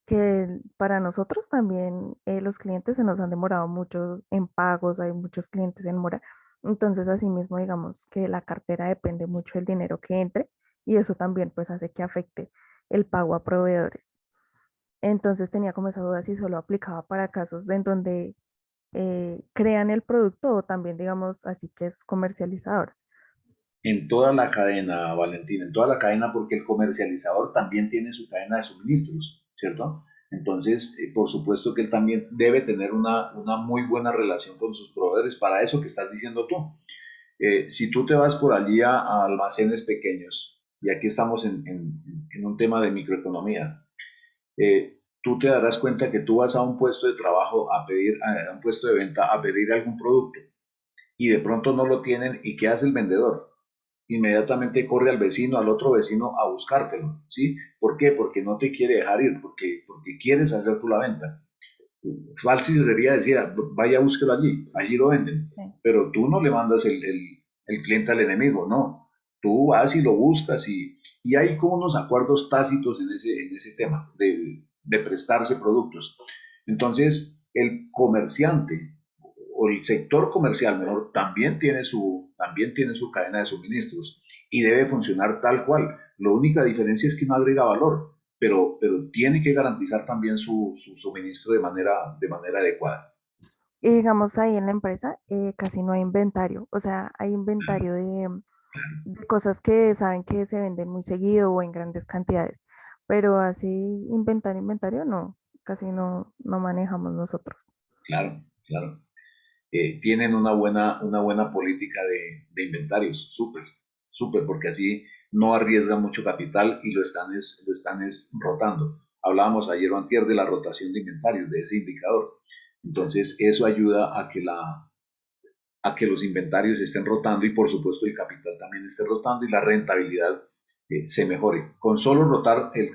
que para nosotros también los clientes se nos han demorado mucho en pagos, hay muchos clientes en mora. Entonces, asimismo, digamos que la cartera depende mucho del dinero que entre, y eso también pues hace que afecte el pago a proveedores. Entonces tenía como esa duda si solo aplicaba para casos en donde crean el producto, o también digamos así que es comercializador. En toda la cadena, Valentina, en toda la cadena, porque el comercializador también tiene su cadena de suministros, ¿cierto? Entonces, por supuesto que él también debe tener una muy buena relación con sus proveedores, para eso que estás diciendo tú. Si tú te vas por allí a almacenes pequeños, y aquí estamos en un tema de microeconomía, tú te darás cuenta que tú vas a un puesto de trabajo a un puesto de venta a pedir algún producto, y de pronto no lo tienen, ¿y qué hace el vendedor? Inmediatamente corre al vecino, al otro vecino, a buscártelo, ¿sí? ¿Por qué? Porque no te quiere dejar ir, porque quieres hacer tú la venta. Falsi sería decir, vaya, búsquelo allí lo venden, pero tú no le mandas el cliente al enemigo, no. Tú vas y lo buscas, y hay como unos acuerdos tácitos en ese tema de prestarse productos. Entonces, el comerciante o el sector comercial, mejor, también tiene su cadena de suministros y debe funcionar tal cual. La única diferencia es que no agrega valor, pero tiene que garantizar también su suministro de manera adecuada. Y digamos ahí en la empresa casi no hay inventario, o sea, hay inventario de cosas que saben que se venden muy seguido o en grandes cantidades, pero así inventario no, casi no manejamos nosotros. Claro, claro. Tienen una buena política de inventarios, súper, súper, porque así no arriesgan mucho capital y lo están rotando. Hablábamos ayer o antier de la rotación de inventarios, de ese indicador. Entonces, eso ayuda a que los inventarios estén rotando y, por supuesto, el capital también esté rotando y la rentabilidad se mejore. Con solo rotar el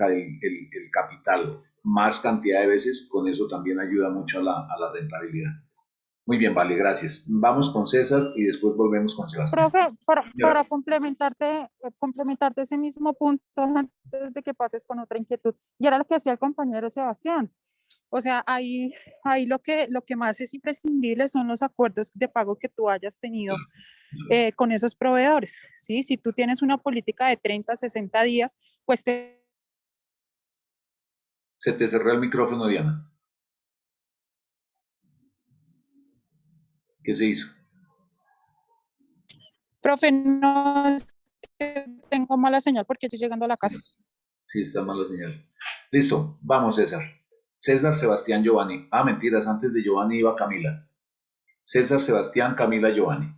capital más cantidad de veces, con eso también ayuda mucho a la rentabilidad. Muy bien, vale, gracias. Vamos con César y después volvemos con Sebastián. Profe, para complementarte ese mismo punto antes de que pases con otra inquietud, y era lo que decía el compañero Sebastián. O sea, ahí lo que más es imprescindible son los acuerdos de pago que tú hayas tenido con esos proveedores, ¿sí? Si tú tienes una política de 30, 60 días, pues Se te cerró el micrófono, Diana. ¿Qué se hizo? profe, no es que tengo mala señal porque estoy llegando a la casa. Sí, está mala señal. Listo, vamos, César. César, Sebastián, Giovanni. Ah, mentiras, antes de Giovanni iba Camila. César, Sebastián, Camila, Giovanni.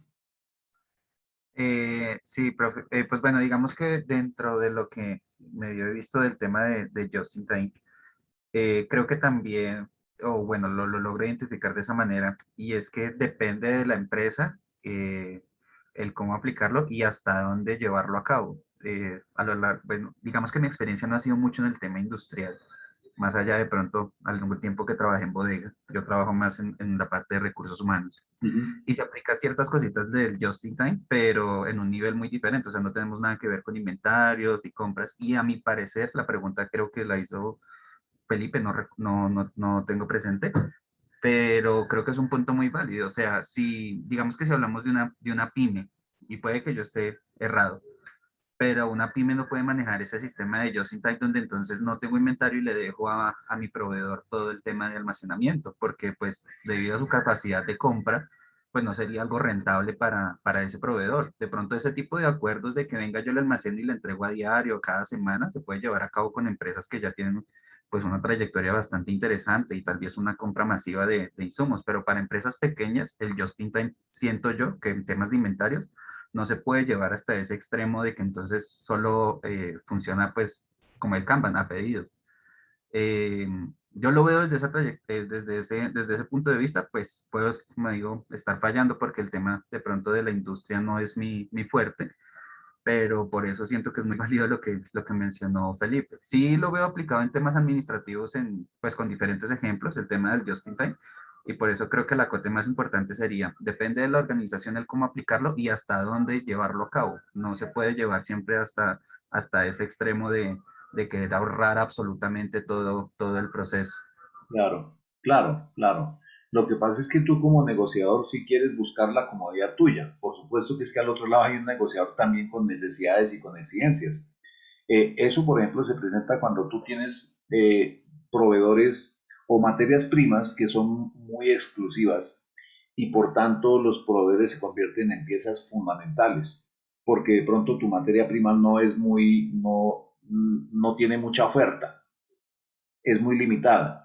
Sí, profe. Pues bueno, digamos que dentro de lo que medio he visto del tema de Just in Time, creo que también, o bueno, lo logro identificar de esa manera, y es que depende de la empresa el cómo aplicarlo y hasta dónde llevarlo a cabo. Bueno, digamos que mi experiencia no ha sido mucho en el tema industrial, más allá de pronto algún tiempo que trabajé en bodega. Yo trabajo más en la parte de recursos humanos. Y se aplica ciertas cositas del just in time, pero en un nivel muy diferente. O sea, no tenemos nada que ver con inventarios y compras. Y a mi parecer, la pregunta creo que la hizo Felipe, no tengo presente, pero creo que es un punto muy válido. O sea, si, digamos que si hablamos de una pyme, y puede que yo esté errado, pero una pyme no puede manejar ese sistema de just in time donde entonces no tengo inventario y le dejo a mi proveedor todo el tema de almacenamiento, porque pues debido a su capacidad de compra, pues no sería algo rentable para ese proveedor. De pronto ese tipo de acuerdos de que venga yo el almacén y le entrego a diario, cada semana, se puede llevar a cabo con empresas que ya tienen pues una trayectoria bastante interesante y tal vez una compra masiva de insumos, pero para empresas pequeñas, el just in time, siento yo que en temas de inventarios, no se puede llevar hasta ese extremo de que entonces solo funciona pues como el Kanban a pedido. Eh, yo lo veo desde ese punto de vista, pues puedo, como digo, estar fallando porque el tema de pronto de la industria no es mi fuerte, pero por eso siento que es muy válido lo que mencionó Felipe. Sí lo veo aplicado en temas administrativos, pues con diferentes ejemplos, el tema del just in time, y por eso creo que la acote más importante sería, depende de la organización el cómo aplicarlo y hasta dónde llevarlo a cabo. No se puede llevar siempre hasta ese extremo de querer ahorrar absolutamente todo el proceso. Claro, claro, claro. Lo que pasa es que tú como negociador si quieres buscar la comodidad tuya. Por supuesto que es que al otro lado hay un negociador también con necesidades y con exigencias. Eso, por ejemplo, se presenta cuando tú tienes proveedores o materias primas que son muy exclusivas y por tanto los proveedores se convierten en piezas fundamentales, porque de pronto tu materia prima no tiene mucha oferta, es muy limitada.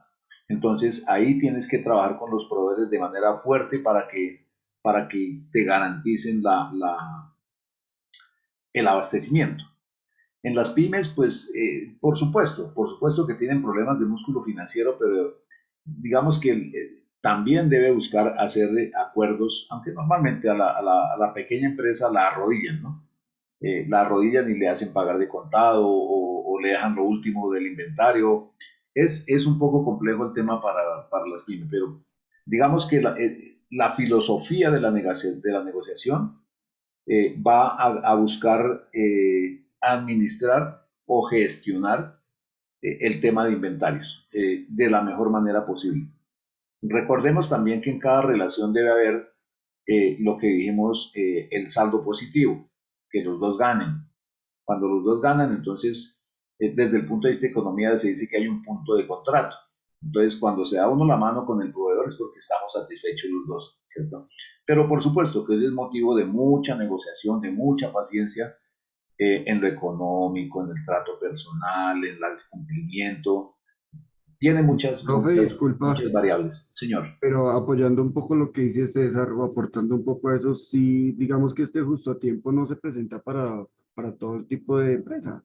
Entonces ahí tienes que trabajar con los proveedores de manera fuerte para que te garanticen el abastecimiento. En las pymes, pues, por supuesto que tienen problemas de músculo financiero, pero digamos que también debe buscar hacer acuerdos, aunque normalmente a la pequeña empresa la arrodillan, ¿no? La arrodillan y le hacen pagar de contado o le dejan lo último del inventario. Es un poco complejo el tema para las pymes, pero digamos que la filosofía de la negociación va a buscar administrar o gestionar el tema de inventarios de la mejor manera posible. Recordemos también que en cada relación debe haber lo que dijimos, el saldo positivo, que los dos ganen. Cuando los dos ganan, entonces, desde el punto de vista de economía se dice que hay un punto de contrato. Entonces, cuando se da uno la mano con el proveedor es porque estamos satisfechos los dos, ¿cierto? Pero por supuesto que ese es motivo de mucha negociación, de mucha paciencia en lo económico, en el trato personal, en el cumplimiento. Tiene Profe, disculpa, muchas variables. Señor. pero apoyando un poco lo que dice César o aportando un poco a eso, sí, digamos que este justo a tiempo no se presenta para todo el tipo de empresa,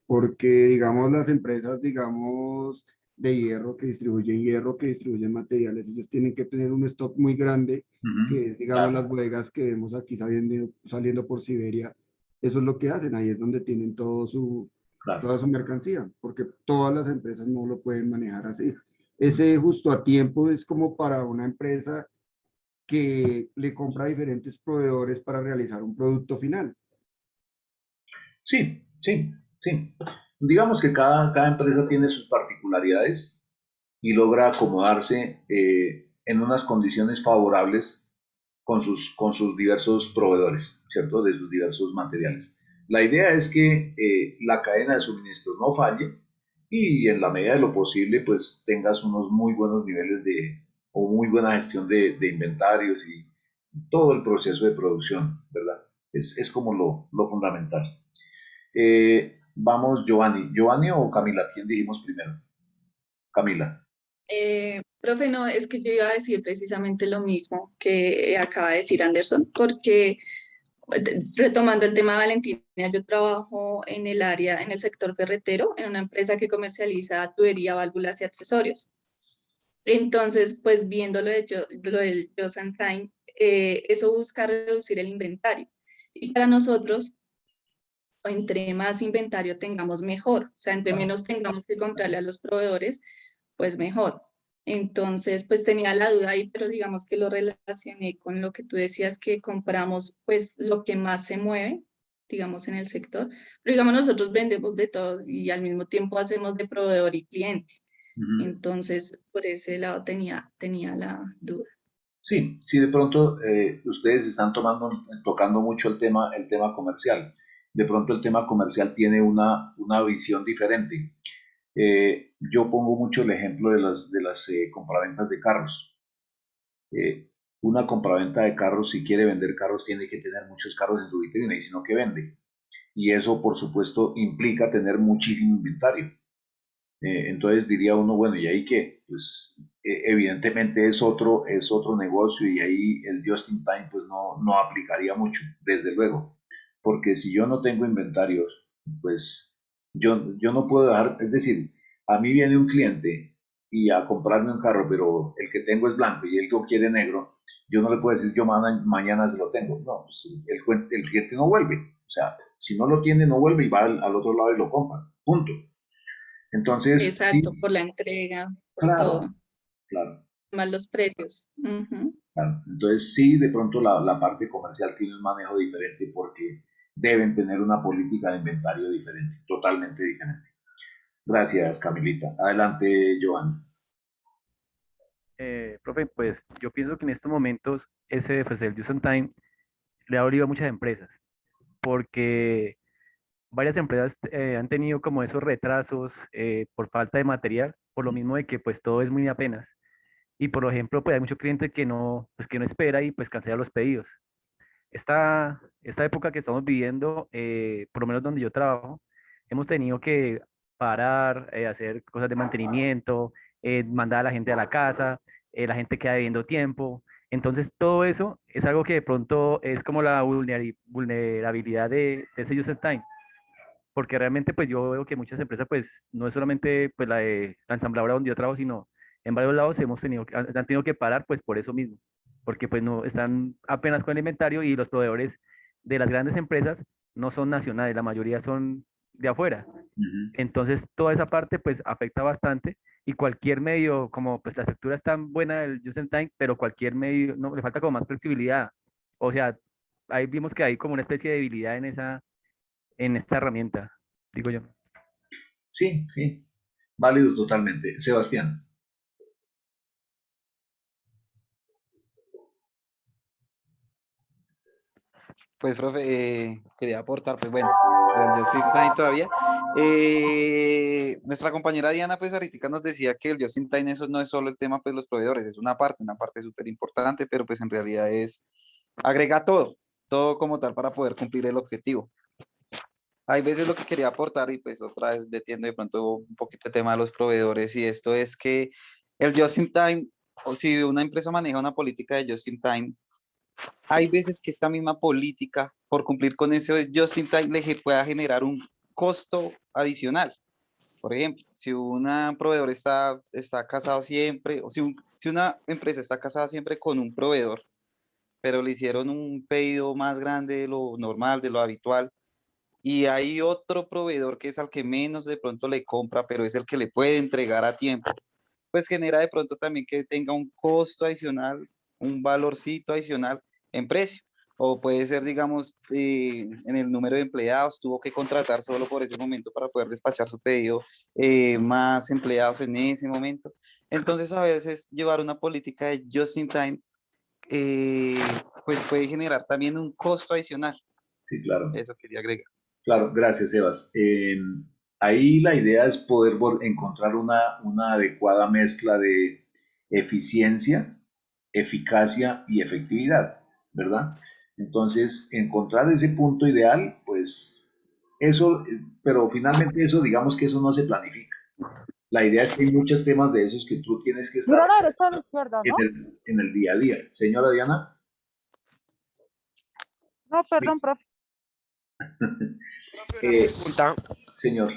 porque digamos las empresas, digamos, de hierro, que distribuyen materiales, ellos tienen que tener un stock muy grande, que es, digamos, Claro. las bodegas que vemos aquí saliendo por Siberia, eso es lo que hacen, ahí es donde tienen Claro. toda su mercancía, porque todas las empresas no lo pueden manejar así. Ese justo a tiempo es como para una empresa que le compra a diferentes proveedores para realizar un producto final. Sí, sí, sí. Digamos que cada empresa tiene sus particularidades y logra acomodarse en unas condiciones favorables con sus diversos proveedores, ¿cierto? De sus diversos materiales. La idea es que la cadena de suministro no falle y en la medida de lo posible, pues tengas unos muy buenos niveles o muy buena gestión de inventarios y todo el proceso de producción, ¿verdad? Es como lo fundamental. Vamos, Giovanni. ¿Giovanni o Camila? ¿Quién dijimos primero? Camila. Profe, no, es que yo iba a decir precisamente lo mismo que acaba de decir Anderson, porque retomando el tema de Valentina, yo trabajo en el área, en el sector ferretero, en una empresa que comercializa tubería, válvulas y accesorios. Entonces, pues viendo lo del Just in Time, eso busca reducir el inventario. Y para nosotros, entre más inventario tengamos, mejor. O sea, entre menos tengamos que comprarle a los proveedores, pues mejor. Entonces, pues tenía la duda ahí, pero digamos que lo relacioné con lo que tú decías, que compramos pues lo que más se mueve, digamos, en el sector. Pero digamos, nosotros vendemos de todo y al mismo tiempo hacemos de proveedor y cliente. Entonces, por ese lado tenía la duda. Sí, sí, de pronto ustedes están tocando mucho el tema comercial. De pronto el tema comercial tiene una visión diferente. Yo pongo mucho el ejemplo de las compraventas de carros. Una compraventa de carros, si quiere vender carros, tiene que tener muchos carros en su vitrina y si no, ¿qué vende? Y eso, por supuesto, implica tener muchísimo inventario. Entonces diría uno, bueno, ¿y ahí qué? Pues evidentemente es otro negocio y ahí el just in time pues no aplicaría mucho, desde luego. Porque si yo no tengo inventarios, pues yo no puedo dejar, es decir, a mí viene un cliente y a comprarme un carro, pero el que tengo es blanco y él lo quiere negro, yo no le puedo decir yo mañana se lo tengo. No, pues el cliente no vuelve. O sea, si no lo tiene, no vuelve y va al otro lado y lo compra. Punto. Entonces, Exacto, sí, por la entrega, por claro, todo, claro, más los precios. Ujú. claro. Entonces, sí, de pronto la parte comercial tiene un manejo diferente porque deben tener una política de inventario diferente, totalmente diferente. Gracias, Camilita. Adelante, Joan. Profe, pues yo pienso que en estos momentos ese, pues el Just in Time le ha dolido a muchas empresas, porque varias empresas han tenido como esos retrasos por falta de material, por lo mismo de que pues todo es muy apenas. Y por ejemplo, pues hay mucho cliente que no espera y pues cancela los pedidos. Esta época que estamos viviendo, por lo menos donde yo trabajo, hemos tenido que parar, hacer cosas de mantenimiento, mandar a la gente a la casa, la gente queda debiendo tiempo. Entonces, todo eso es algo que de pronto es como la vulnerabilidad de ese user time, porque realmente pues yo veo que muchas empresas pues no es solamente pues la ensambladora donde yo trabajo, sino en varios lados han tenido que parar pues por eso mismo, porque pues no están apenas con el inventario y los proveedores de las grandes empresas no son nacionales, la mayoría son de afuera. Entonces toda esa parte pues afecta bastante y cualquier medio, como pues la estructura es tan buena del Just in Time, pero cualquier medio, no, le falta como más flexibilidad. O sea, ahí vimos que hay como una especie de debilidad en esta herramienta, digo yo. Sí, sí, válido totalmente. Sebastián. Pues, profe, quería aportar, pues bueno, del Just in Time todavía. Nuestra compañera Diana, pues ahorita nos decía que el Just in Time eso no es solo el tema, pues los proveedores, es una parte súper importante, pero pues en realidad agrega todo como tal para poder cumplir el objetivo. Hay veces lo que quería aportar, y pues otra vez metiendo de pronto un poquito el tema de los proveedores, y esto es que el Just in Time, o si una empresa maneja una política de Just in Time, hay veces que esta misma política, por cumplir con ese Just in Time, pueda generar un costo adicional. Por ejemplo, si una proveedor está casado siempre, o si una empresa está casada siempre con un proveedor, pero le hicieron un pedido más grande de lo normal, de lo habitual, y hay otro proveedor que es al que menos de pronto le compra, pero es el que le puede entregar a tiempo, pues genera de pronto también que tenga un costo adicional, un valorcito adicional en precio. O puede ser, digamos, en el número de empleados, tuvo que contratar solo por ese momento para poder despachar su pedido, más empleados en ese momento. Entonces, a veces llevar una política de just in time, pues puede generar también un costo adicional. Sí, claro. Eso quería agregar. Claro, gracias, Sebas. Ahí la idea es poder encontrar una adecuada mezcla de eficiencia, eficacia y efectividad, ¿verdad? Entonces, encontrar ese punto ideal, pues eso, pero finalmente eso, digamos que eso no se planifica. La idea es que hay muchos temas de esos que tú tienes que estar Mira a la derecha a la izquierda, ¿no? en el día a día. Señora Diana. No, perdón, profe. Pregunta. Señor.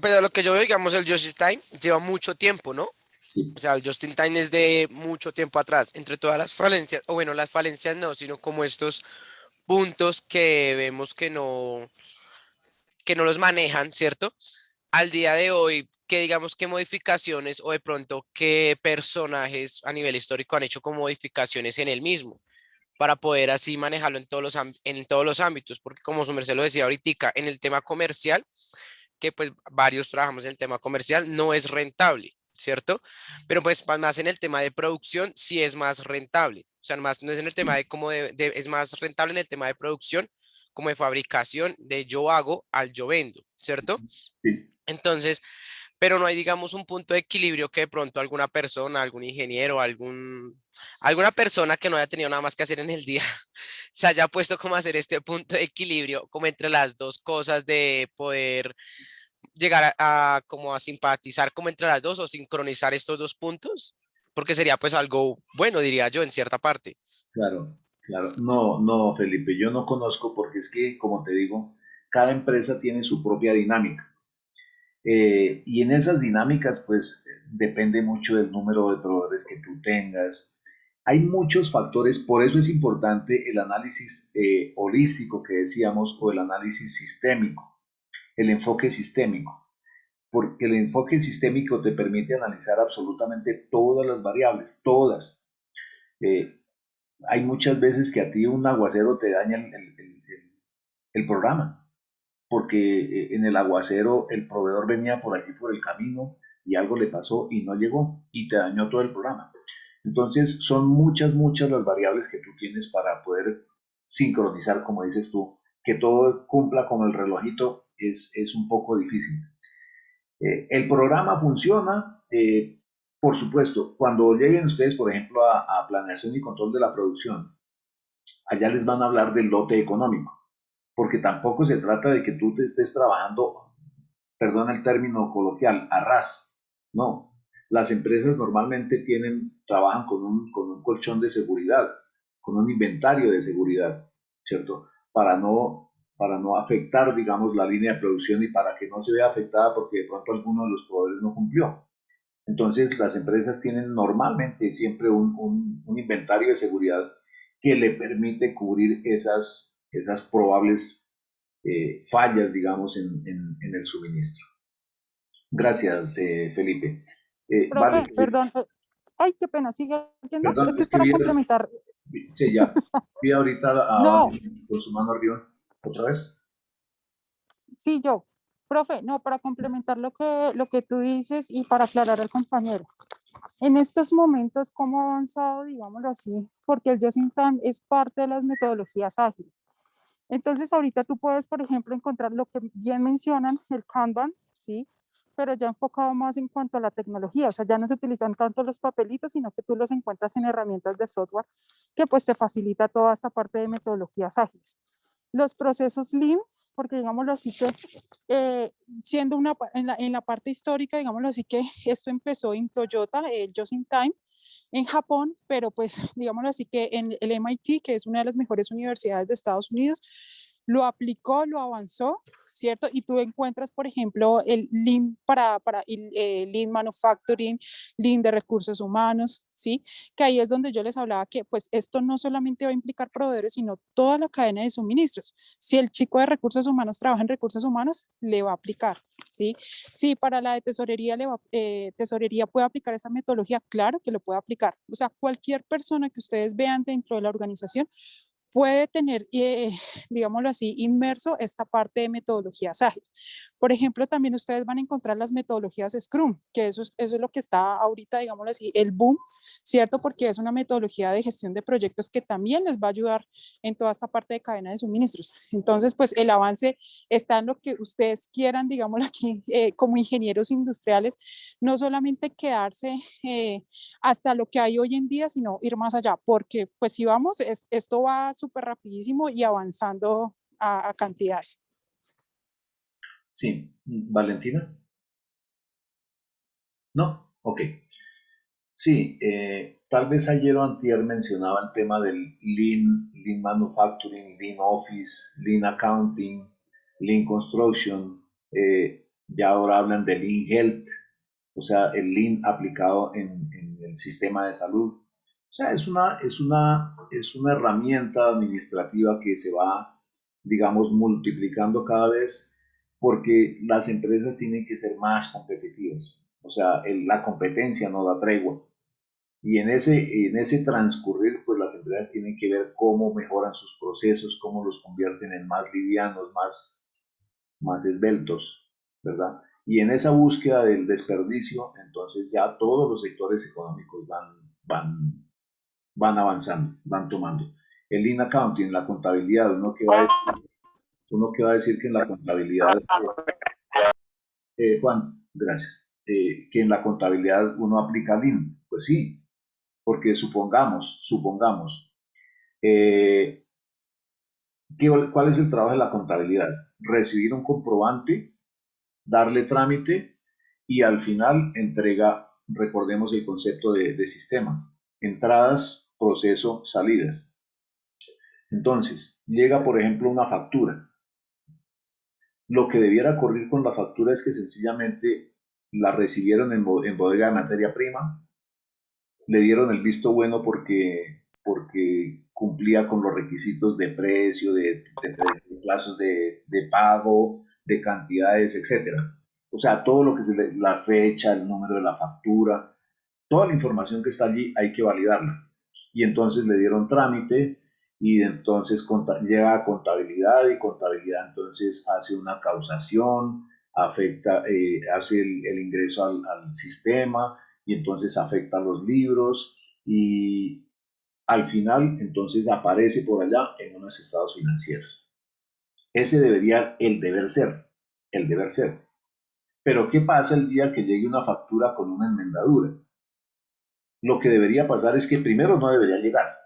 Pero lo que yo veo, digamos, el Just in Time lleva mucho tiempo, ¿no? Sí. O sea, el Just in Time es de mucho tiempo atrás, entre todas las falencias, o bueno, las falencias no, sino como estos puntos que vemos que no los manejan, ¿cierto? Al día de hoy, que digamos qué modificaciones o de pronto qué personajes a nivel histórico han hecho como modificaciones en el mismo para poder así manejarlo en en todos los ámbitos, porque como su merced lo decía ahorita, en el tema comercial, que pues varios trabajamos en el tema comercial, no es rentable, ¿cierto? Pero pues más en el tema de producción sí es más rentable, o sea, más no es en el tema de cómo es más rentable en el tema de producción como de fabricación, de yo hago al yo vendo, ¿cierto? Sí. Entonces, pero no hay, digamos, un punto de equilibrio que de pronto alguna persona, algún ingeniero, alguna persona que no haya tenido nada más que hacer en el día, se haya puesto como a hacer este punto de equilibrio, como entre las dos cosas de poder llegar como a simpatizar como entre las dos o sincronizar estos dos puntos, porque sería pues algo bueno, diría yo, en cierta parte. Claro, claro. No, no, Felipe, yo no conozco porque es que, como te digo, cada empresa tiene su propia dinámica. Y en esas dinámicas, pues, depende mucho del número de proveedores que tú tengas. Hay muchos factores, por eso es importante el análisis holístico que decíamos o el análisis sistémico, el enfoque sistémico, porque el enfoque sistémico te permite analizar absolutamente todas las variables, todas. Eh, Hay muchas veces que a ti un aguacero te daña el programa, porque en el aguacero el proveedor venía por aquí por el camino y algo le pasó y no llegó y te dañó todo el programa. Entonces son muchas las variables que tú tienes para poder sincronizar, como dices tú, que todo cumpla con el relojito es un poco difícil. El programa funciona, por supuesto, cuando lleguen ustedes, por ejemplo, a planeación y control de la producción, allá les van a hablar del lote económico, porque tampoco se trata de que tú te estés trabajando, perdón el término coloquial, a ras. No, las empresas normalmente trabajan con un colchón de seguridad, con un inventario de seguridad, ¿cierto? Para no afectar, digamos, la línea de producción y para que no se vea afectada porque de pronto alguno de los proveedores no cumplió. Entonces, las empresas tienen normalmente siempre un inventario de seguridad que le permite cubrir esas probables fallas, digamos, en el suministro. Gracias, Felipe. Profe, Vale. perdón. Ay, qué pena, sigue haciendo. Perdón, Es que es para complementar. Sí, ya. Vi ahorita No, con su mano arriba. ¿Otra vez? sí, yo. Profe, no, para complementar lo que tú dices y para aclarar al compañero. En estos momentos, ¿cómo ha avanzado, digámoslo así? Porque el Just in Time es parte de las metodologías ágiles. Entonces, ahorita tú puedes, por ejemplo, encontrar lo que bien mencionan, el Kanban, ¿sí? Pero ya enfocado más en cuanto a la tecnología, o sea, ya no se utilizan tanto los papelitos, sino que tú los encuentras en herramientas de software que pues te facilita toda esta parte de metodologías ágiles. Los procesos Lean, porque digámoslo así que siendo en la parte histórica, digámoslo así que esto empezó en Toyota, Just in Time, en Japón, pero pues digámoslo así que en el MIT, que es una de las mejores universidades de Estados Unidos, lo aplicó, lo avanzó, ¿cierto? Y tú encuentras, por ejemplo, el Lean para Lean Manufacturing, Lean de recursos humanos, ¿sí? Que ahí es donde yo les hablaba que pues esto no solamente va a implicar proveedores, sino toda la cadena de suministros. Si el chico de recursos humanos trabaja en recursos humanos, le va a aplicar, ¿sí? Si para la de tesorería, tesorería puede aplicar esa metodología, claro que lo puede aplicar. O sea, cualquier persona que ustedes vean dentro de la organización puede tener, digámoslo así, inmerso esta parte de metodologías ágiles. Por ejemplo, también ustedes van a encontrar las metodologías Scrum, que eso es lo que está ahorita, digámoslo así, el boom, ¿cierto? Porque es una metodología de gestión de proyectos que también les va a ayudar en toda esta parte de cadena de suministros. Entonces, pues el avance está en lo que ustedes quieran, digámoslo aquí, como ingenieros industriales, no solamente quedarse hasta lo que hay hoy en día, sino ir más allá, porque pues si vamos, esto va súper rapidísimo y avanzando a cantidades. Sí, Valentina. ¿No? Ok. Sí, tal vez ayer o antier mencionaba el tema del Lean Manufacturing, Lean Office, Lean Accounting, Lean Construction, ya ahora hablan de Lean Health, o sea, el Lean aplicado en el sistema de salud. O sea, es una herramienta administrativa que se va, digamos, multiplicando cada vez porque las empresas tienen que ser más competitivas. O sea, la competencia no da tregua. Y en ese transcurrir, pues las empresas tienen que ver cómo mejoran sus procesos, cómo los convierten en más livianos, más esbeltos, ¿verdad? Y en esa búsqueda del desperdicio, entonces ya todos los sectores económicos van avanzando, van tomando. El Lean Accounting, la contabilidad, uno que va a decir que en la contabilidad, Juan, gracias, que en la contabilidad uno aplica Lean. Pues sí, porque supongamos, eh, ¿cuál es el trabajo de la contabilidad? Recibir un comprobante, darle trámite y al final entrega, recordemos el concepto de sistema, entradas, proceso, salidas. Entonces, llega por ejemplo una factura. Lo que debiera ocurrir con la factura es que sencillamente la recibieron en bodega de materia prima, le dieron el visto bueno porque cumplía con los requisitos de precio, de plazos de pago, de cantidades, etc. O sea, todo lo que es la fecha, el número de la factura, toda la información que está allí hay que validarla. Y entonces le dieron trámite y entonces llega a contabilidad y contabilidad entonces hace una causación, afecta, hace el ingreso al sistema y entonces afecta los libros y al final entonces aparece por allá en unos estados financieros. Ese debería el deber ser. Pero ¿qué pasa el día que llegue una factura con una enmendadura? Lo que debería pasar es que primero no debería llegar,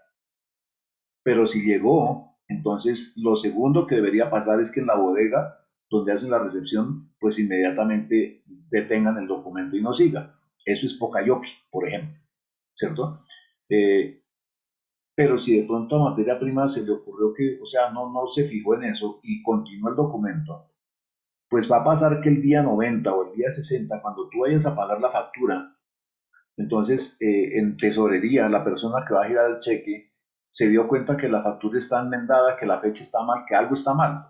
pero si llegó, entonces lo segundo que debería pasar es que en la bodega donde hacen la recepción, pues inmediatamente detengan el documento y no siga. Eso es Pocayoke, por ejemplo, ¿cierto? Pero si de pronto a materia prima se le ocurrió que, o sea, no se fijó en eso y continúa el documento, pues va a pasar que el día 90 o el día 60, cuando tú vayas a pagar la factura, entonces en tesorería, la persona que va a girar el cheque se dio cuenta que la factura está enmendada, que la fecha está mal, que algo está mal.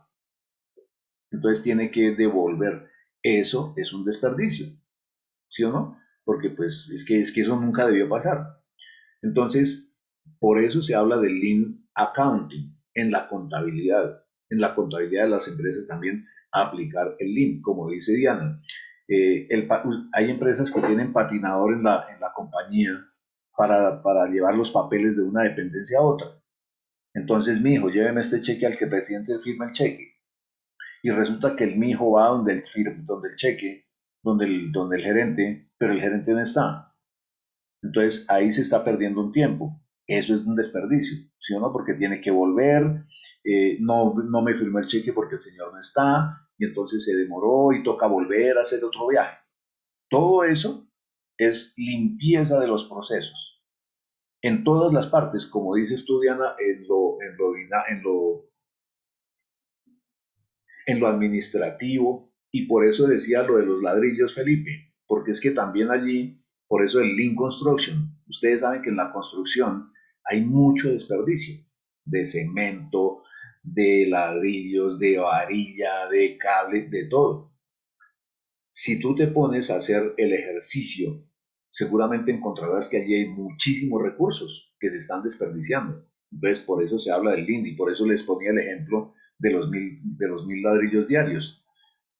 Entonces tiene que devolver. Eso es un desperdicio, ¿sí o no? Porque pues es que eso nunca debió pasar. Entonces, por eso se habla del Lean Accounting en la contabilidad. En la contabilidad de las empresas también aplicar el Lean, como dice Diana. Hay empresas que tienen patinador en la compañía para llevar los papeles de una dependencia a otra. Entonces, mi hijo, lléveme este cheque al que el presidente firma el cheque. Y resulta que el mi hijo va donde el cheque, donde el gerente, pero el gerente no está. Entonces, ahí se está perdiendo un tiempo. Eso es un desperdicio, ¿sí o no? Porque tiene que volver, no me firmó el cheque porque el señor no está, y entonces se demoró y toca volver a hacer otro viaje. Todo eso es limpieza de los procesos. En todas las partes, como dices tú, Diana, en lo administrativo, y por eso decía lo de los ladrillos, Felipe, porque es que también allí, por eso el Lean Construction, ustedes saben que en la construcción hay mucho desperdicio de cemento, de ladrillos, de varilla, de cable, de todo. Si tú te pones a hacer el ejercicio, seguramente encontrarás que allí hay muchísimos recursos que se están desperdiciando. Entonces, por eso se habla del Lean y por eso les ponía el ejemplo de los 1000 ladrillos diarios.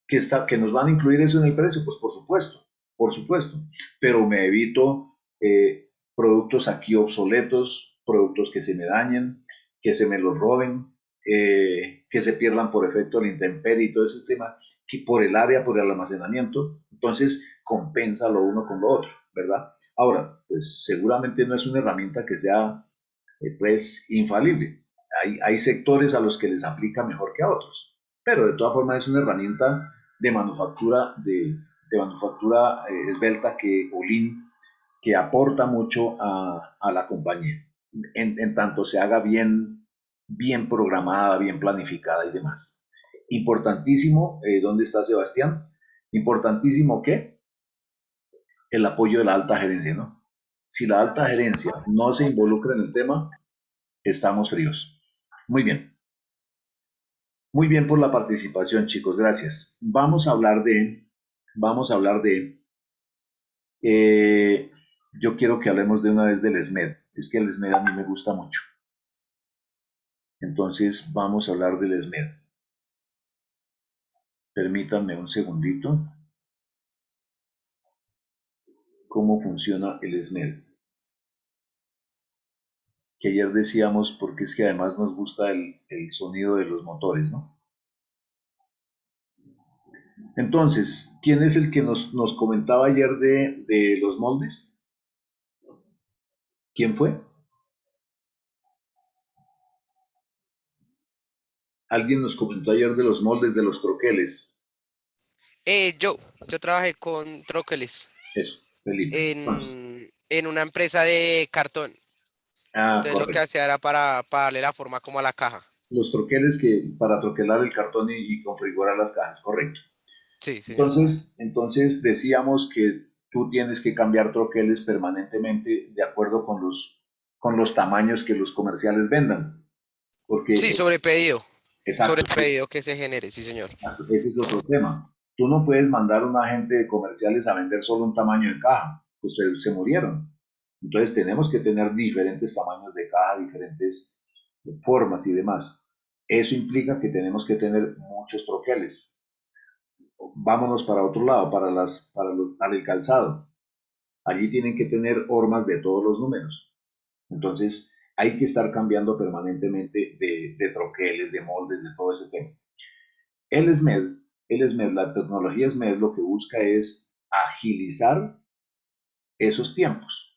Que nos van a incluir eso en el precio, pues por supuesto, pero me evito productos aquí obsoletos, productos que se me dañen, que se me los roben, que se pierdan por efecto de la intemperie y todo ese tema, que por el área, por el almacenamiento, entonces compensa lo uno con lo otro, ¿verdad? Ahora, pues seguramente no es una herramienta que sea pues infalible. Hay sectores a los que les aplica mejor que a otros, pero de todas formas es una herramienta de manufactura esbelta o lean que aporta mucho a la compañía, en tanto se haga bien programada, bien planificada y demás. Importantísimo, ¿dónde está Sebastián? Importantísimo que el apoyo de la alta gerencia, ¿no? Si la alta gerencia no se involucra en el tema, estamos fríos. Muy bien. Muy bien por la participación, chicos. Gracias. Yo quiero que hablemos de una vez del SMED. Es que el SMED a mí me gusta mucho. Entonces, vamos a hablar del SMED. Permítanme un segundito. ¿Cómo funciona el SMED? Que ayer decíamos, porque es que además nos gusta el sonido de los motores, ¿no? Entonces, ¿quién es el que nos comentaba ayer de los moldes? ¿Quién fue? Alguien nos comentó ayer de los moldes de los troqueles. Yo trabajé con troqueles Eso, Felipe. en una empresa de cartón. Entonces lo que Correcto. hacía era para darle la forma como a la caja. Los troqueles para troquelar el cartón y configurar las cajas, correcto. Sí, señor. Entonces decíamos que tú tienes que cambiar troqueles permanentemente de acuerdo con los tamaños que los comerciales vendan. Porque, Sí, sobre pedido. exacto, Sobre el pedido que se genere, sí, señor. ese es otro tema. Tú no puedes mandar a un agente de comerciales a vender solo un tamaño de caja, pues se murieron. Entonces tenemos que tener diferentes tamaños de caja, diferentes formas y demás. Eso implica que tenemos que tener muchos troqueles. Vámonos para otro lado, para el calzado. Allí tienen que tener hormas de todos los números. Entonces hay que estar cambiando permanentemente de troqueles, de moldes, de todo ese tema. El SMED, la tecnología SMED lo que busca es agilizar esos tiempos.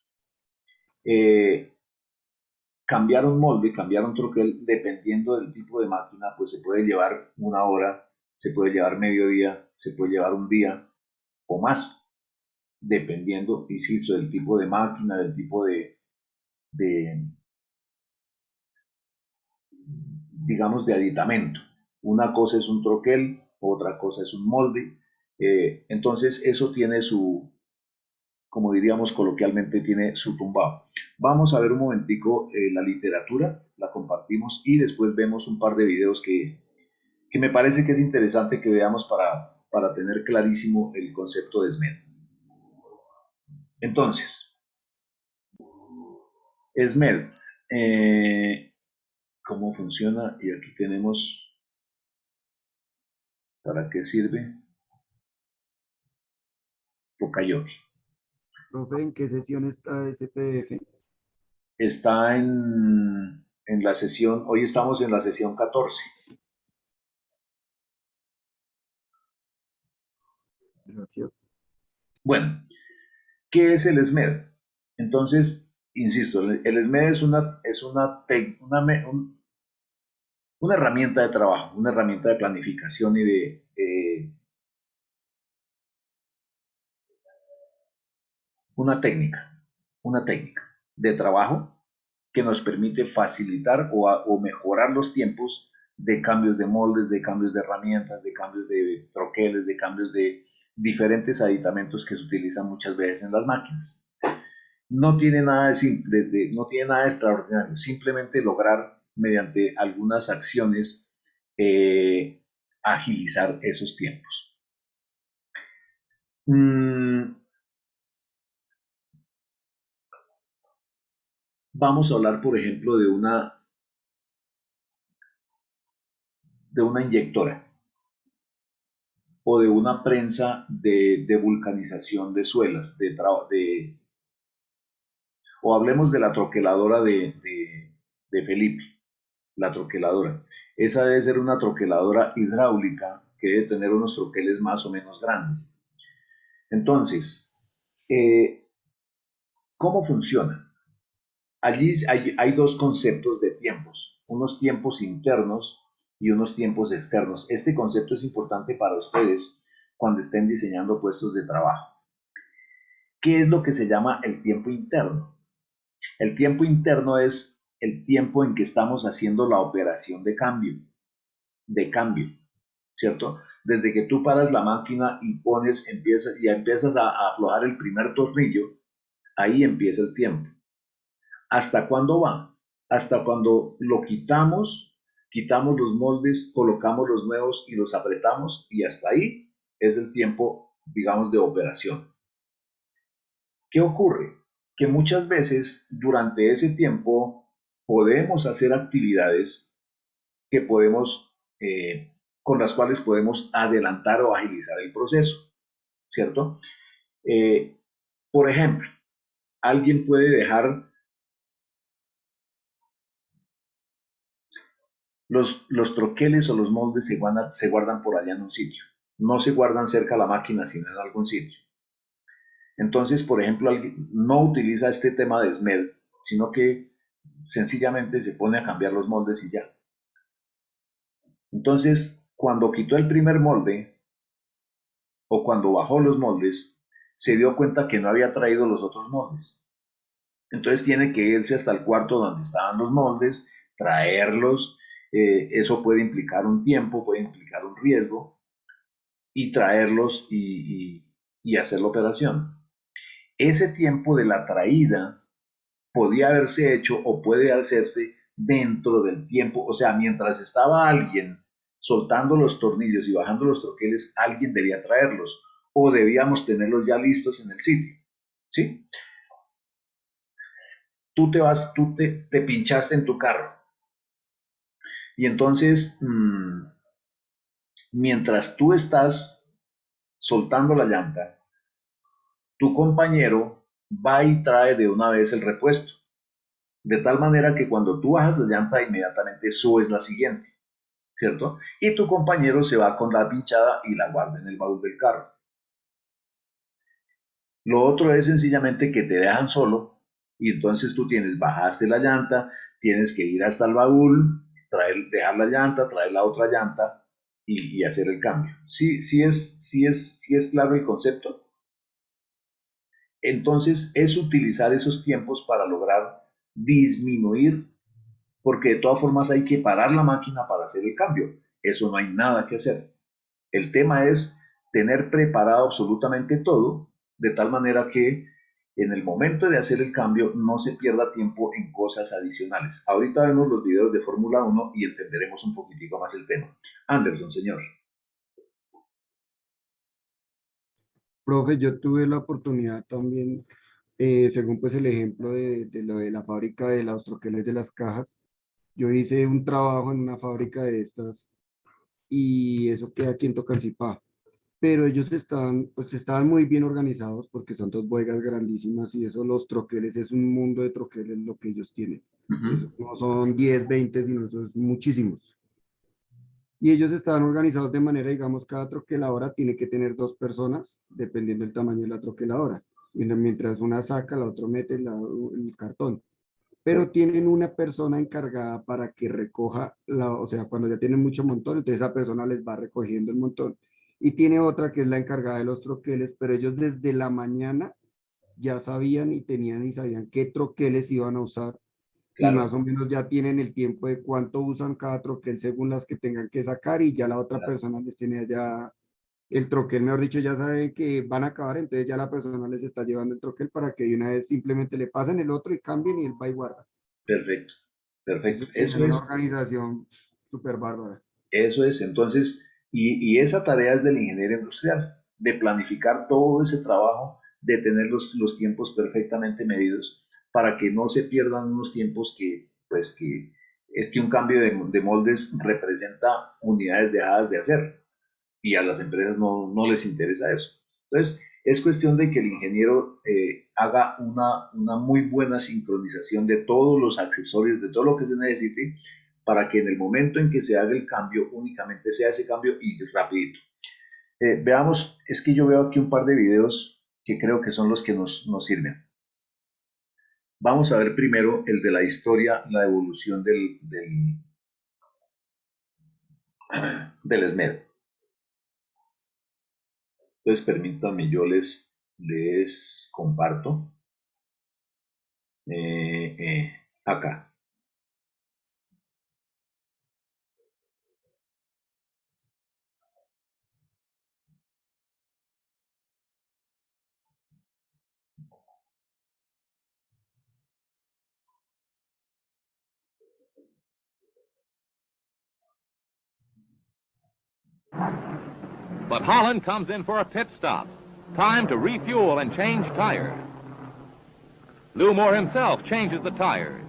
Cambiar un molde, cambiar un troquel, dependiendo del tipo de máquina, pues se puede llevar una hora, se puede llevar mediodía, se puede llevar un día o más, dependiendo, insisto, del tipo de máquina, del tipo de digamos, de aditamento. Una cosa es un troquel, otra cosa es un molde. Entonces, eso tiene como diríamos coloquialmente, tiene su tumbado. Vamos a ver un momentico la literatura, la compartimos y después vemos un par de videos que me parece que es interesante que veamos para tener clarísimo el concepto de SMED. Entonces, SMED, ¿cómo funciona? Y aquí tenemos, ¿para qué sirve? Pokayoke. Profe, ¿en qué sesión está ese PDF? Está en en la sesión, hoy estamos en la sesión 14. Gracias. Bueno, ¿qué es el SMED? Entonces, insisto, el SMED es una herramienta de trabajo, una herramienta de planificación y de una técnica de trabajo que nos permite facilitar o mejorar los tiempos de cambios de moldes, de cambios de herramientas, de cambios de troqueles, de cambios de diferentes aditamentos que se utilizan muchas veces en las máquinas. No tiene nada de simple, no tiene nada de extraordinario, simplemente lograr mediante algunas acciones agilizar esos tiempos. Vamos a hablar, por ejemplo, de una inyectora o de una prensa de vulcanización de suelas, o hablemos de la troqueladora de Felipe, la troqueladora. Esa debe ser una troqueladora hidráulica que debe tener unos troqueles más o menos grandes. Entonces, ¿cómo funciona? Allí hay dos conceptos de tiempos, unos tiempos internos y unos tiempos externos. Este concepto es importante para ustedes cuando estén diseñando puestos de trabajo. ¿Qué es lo que se llama el tiempo interno? El tiempo interno es el tiempo en que estamos haciendo la operación de cambio, ¿cierto? Desde que tú paras la máquina y empiezas a aflojar el primer tornillo, ahí empieza el tiempo. ¿Hasta cuándo va? Hasta cuando lo quitamos los moldes, colocamos los nuevos y los apretamos, y hasta ahí es el tiempo, digamos, de operación. ¿Qué ocurre? Que muchas veces durante ese tiempo podemos hacer actividades que con las cuales podemos adelantar o agilizar el proceso, ¿cierto? Por ejemplo, alguien puede dejar los troqueles o los moldes se guardan por allá en un sitio. No se guardan cerca de la máquina, sino en algún sitio. Entonces, por ejemplo, alguien no utiliza este tema de SMED, sino que sencillamente se pone a cambiar los moldes y ya. Entonces, cuando quitó el primer molde o cuando bajó los moldes, se dio cuenta que no había traído los otros moldes. Entonces tiene que irse hasta el cuarto donde estaban los moldes, traerlos. Eso puede implicar un tiempo, puede implicar un riesgo, y traerlos y hacer la operación. Ese tiempo de la traída podía haberse hecho o puede hacerse dentro del tiempo, o sea, mientras estaba alguien soltando los tornillos y bajando los troqueles, alguien debía traerlos o debíamos tenerlos ya listos en el sitio, ¿sí? Tú te pinchaste en tu carro y entonces, mientras tú estás soltando la llanta, tu compañero va y trae de una vez el repuesto, de tal manera que cuando tú bajas la llanta inmediatamente subes la siguiente, ¿cierto? Y tu compañero se va con la pinchada y la guarda en el baúl del carro. Lo otro es sencillamente que te dejan solo y entonces tú bajaste la llanta, tienes que ir hasta el baúl, dejar la llanta, traer la otra llanta y hacer el cambio. ¿Sí es claro el concepto? Entonces es utilizar esos tiempos para lograr disminuir, porque de todas formas hay que parar la máquina para hacer el cambio. Eso no hay nada que hacer. El tema es tener preparado absolutamente todo, de tal manera que en el momento de hacer el cambio no se pierda tiempo en cosas adicionales. Ahorita vemos los videos de Fórmula 1 y entenderemos un poquitico más el tema. Anderson, señor. Profe, yo tuve la oportunidad también, según pues el ejemplo de lo de la fábrica de los troqueles de las cajas, yo hice un trabajo en una fábrica de estas y eso queda aquí en Tocancipá. Pero ellos estaban muy bien organizados porque son dos bodegas grandísimas y eso, los troqueles, es un mundo de troqueles lo que ellos tienen. No son 10, 20, sino son muchísimos. Y ellos están organizados de manera, digamos, cada troqueladora tiene que tener 2 personas, dependiendo del tamaño de la troqueladora. Mientras una saca, la otra mete el cartón. Pero tienen una persona encargada para que recoja, o sea, cuando ya tienen mucho montón, entonces esa persona les va recogiendo el montón. Y tiene otra que es la encargada de los troqueles, pero ellos desde la mañana ya sabían y sabían qué troqueles iban a usar. Y más o menos ya tienen el tiempo de cuánto usan cada troquel según las que tengan que sacar, y ya la otra persona les tiene ya el troquel, mejor dicho, ya saben que van a acabar, entonces ya la persona les está llevando el troquel para que de una vez simplemente le pasen el otro y cambien y él va y guarda. Perfecto, perfecto. Es una organización súper bárbara. Eso es, entonces, y esa tarea es del ingeniero industrial, de planificar todo ese trabajo, de tener los tiempos perfectamente medidos para que no se pierdan unos tiempos que, pues, que es que un cambio de moldes representa unidades dejadas de hacer y a las empresas no les interesa eso. Entonces, es cuestión de que el ingeniero haga una muy buena sincronización de todos los accesorios, de todo lo que se necesite, para que en el momento en que se haga el cambio, únicamente sea ese cambio y rapidito. Veamos, es que yo veo aquí un par de videos que creo que son los que nos sirven. Vamos a ver primero el de la historia, la evolución del esmero. Entonces, permítanme, yo les comparto. Acá. But Holland comes in for a pit stop. Time to refuel and change tires. Lou Moore himself changes the tires.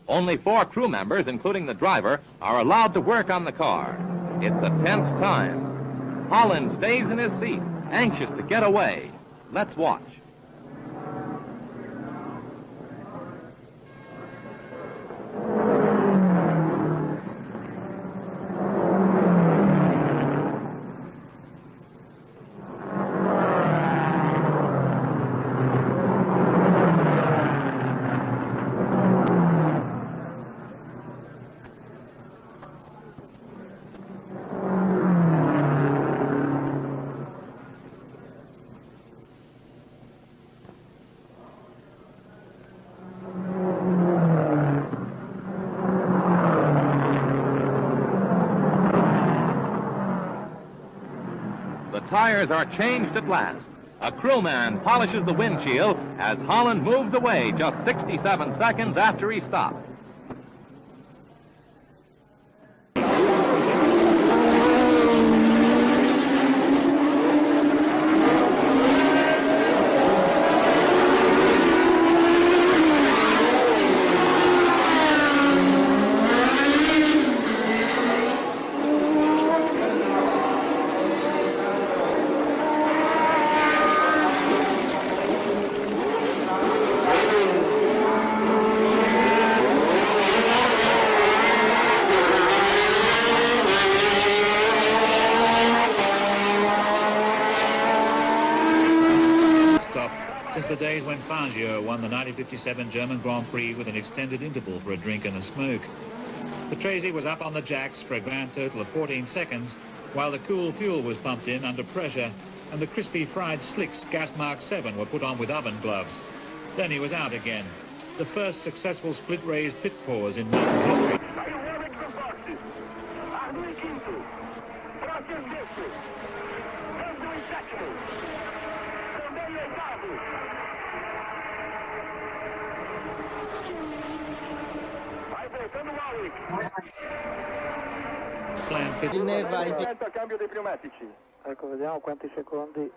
Only 4 crew members, including the driver, are allowed to work on the car. It's a tense time. Holland stays in his seat, anxious to get away. Let's watch. Tires are changed at last. A crewman polishes the windshield as Holland moves away just 67 seconds after he stopped. Since the days when Fangio won the 1957 German Grand Prix with an extended interval for a drink and a smoke. The Tracy was up on the jacks for a grand total of 14 seconds, while the cool fuel was pumped in under pressure and the crispy fried slicks Gas Mark 7 were put on with oven gloves. Then he was out again. The first successful split raise pit pause in modern history. Ne va in cambio dei pneumatici. Ecco, vediamo quanti secondi.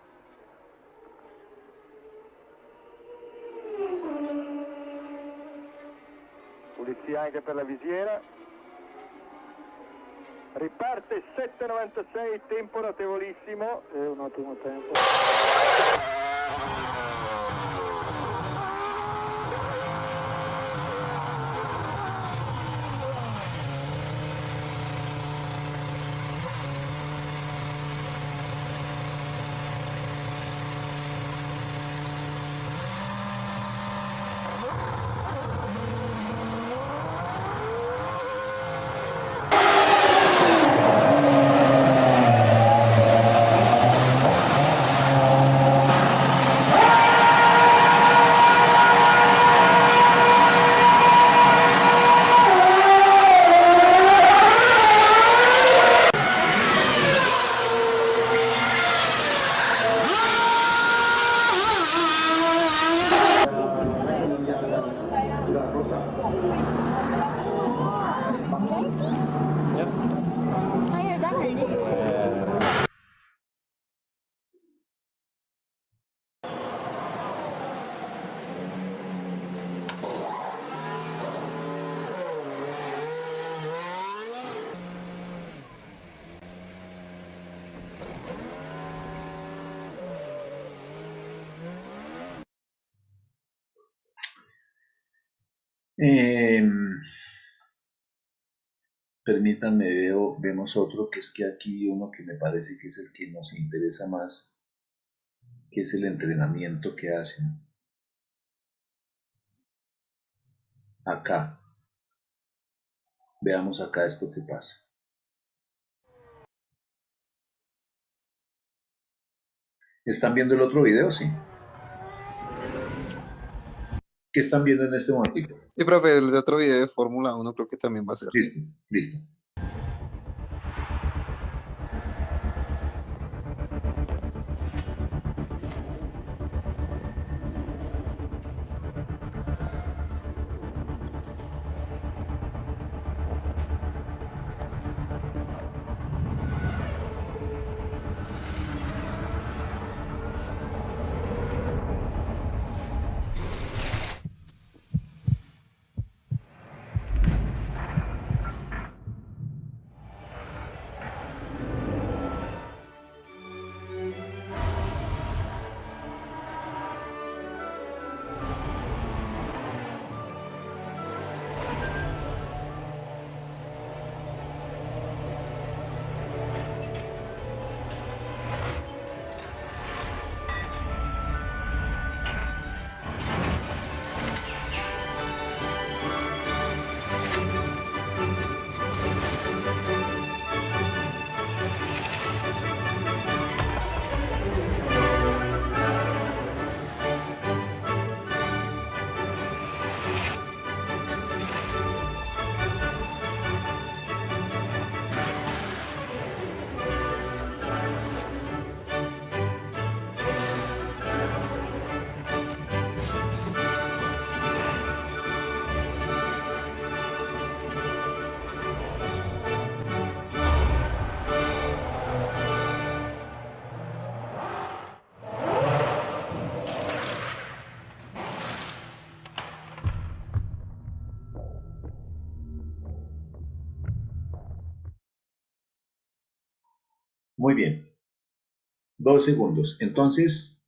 Pulizia anche per la visiera. Riparte 7,96, tempo notevolissimo. È un ottimo tempo. Permítanme, vemos otro, que es que aquí uno que me parece que es el que nos interesa más, que es el entrenamiento que hacen. Acá. Veamos acá esto que pasa. ¿Están viendo el otro video? Sí. ¿Qué están viendo en este momentito? Sí, profe, el otro video de Fórmula 1 creo que también va a ser. Listo, listo. Muy bien. 2 segundos. Entonces,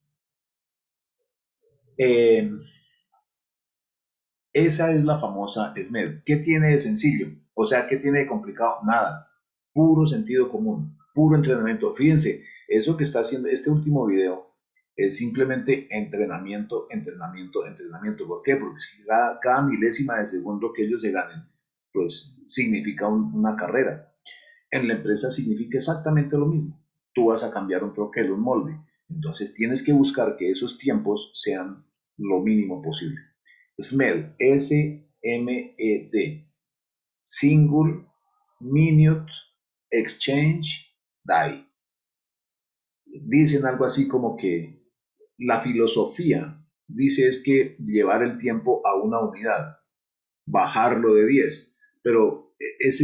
esa es la famosa SMED. ¿Qué tiene de sencillo? O sea, ¿qué tiene de complicado? Nada. Puro sentido común, puro entrenamiento. Fíjense, eso que está haciendo este último video es simplemente entrenamiento, entrenamiento, entrenamiento. ¿Por qué? Porque si cada milésima de segundo que ellos se ganen, pues significa una carrera. En la empresa significa exactamente lo mismo. Tú vas a cambiar un troquel, un molde. Entonces tienes que buscar que esos tiempos sean lo mínimo posible. SMED, S-M-E-D, Single Minute Exchange Die. Dicen algo así como que la filosofía, dice, es que llevar el tiempo a una unidad, bajarlo de 10, pero es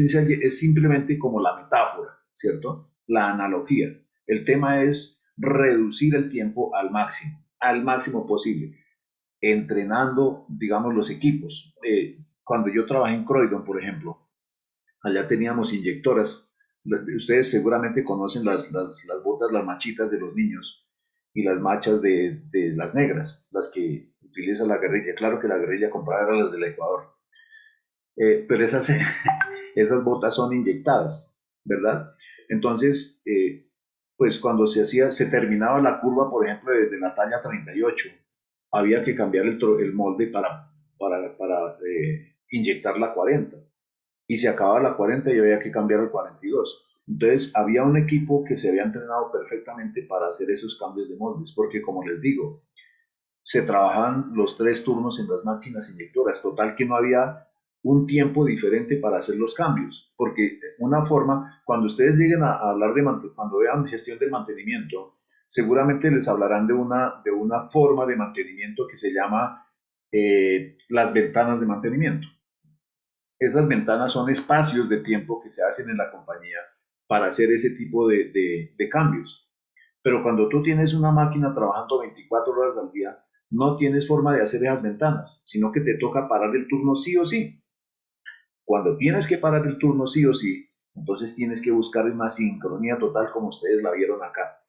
simplemente como la metáfora, ¿cierto? La analogía. El tema es reducir el tiempo al máximo posible, entrenando, digamos, los equipos. Cuando yo trabajé en Croydon, por ejemplo, allá teníamos inyectoras. Ustedes seguramente conocen las botas, las machitas de los niños y las machas de las negras, las que utiliza la guerrilla. Claro que la guerrilla compraba las del Ecuador. Pero esas, esas botas son inyectadas, ¿verdad? Entonces, pues cuando se terminaba la curva, por ejemplo, desde la talla 38, había que cambiar el molde para inyectar la 40. Y se acababa la 40 y había que cambiar el 42. Entonces, había un equipo que se había entrenado perfectamente para hacer esos cambios de moldes, porque como les digo, se trabajaban los 3 turnos en las máquinas inyectoras, total que no había un tiempo diferente para hacer los cambios, porque una forma, cuando ustedes lleguen a hablar cuando vean gestión del mantenimiento, seguramente les hablarán de una forma de mantenimiento que se llama las ventanas de mantenimiento. Esas ventanas son espacios de tiempo que se hacen en la compañía para hacer ese tipo de cambios. Pero cuando tú tienes una máquina trabajando 24 horas al día, no tienes forma de hacer esas ventanas, sino que te toca parar el turno sí o sí. Cuando tienes que parar el turno sí o sí, entonces tienes que buscar una sincronía total como ustedes la vieron acá.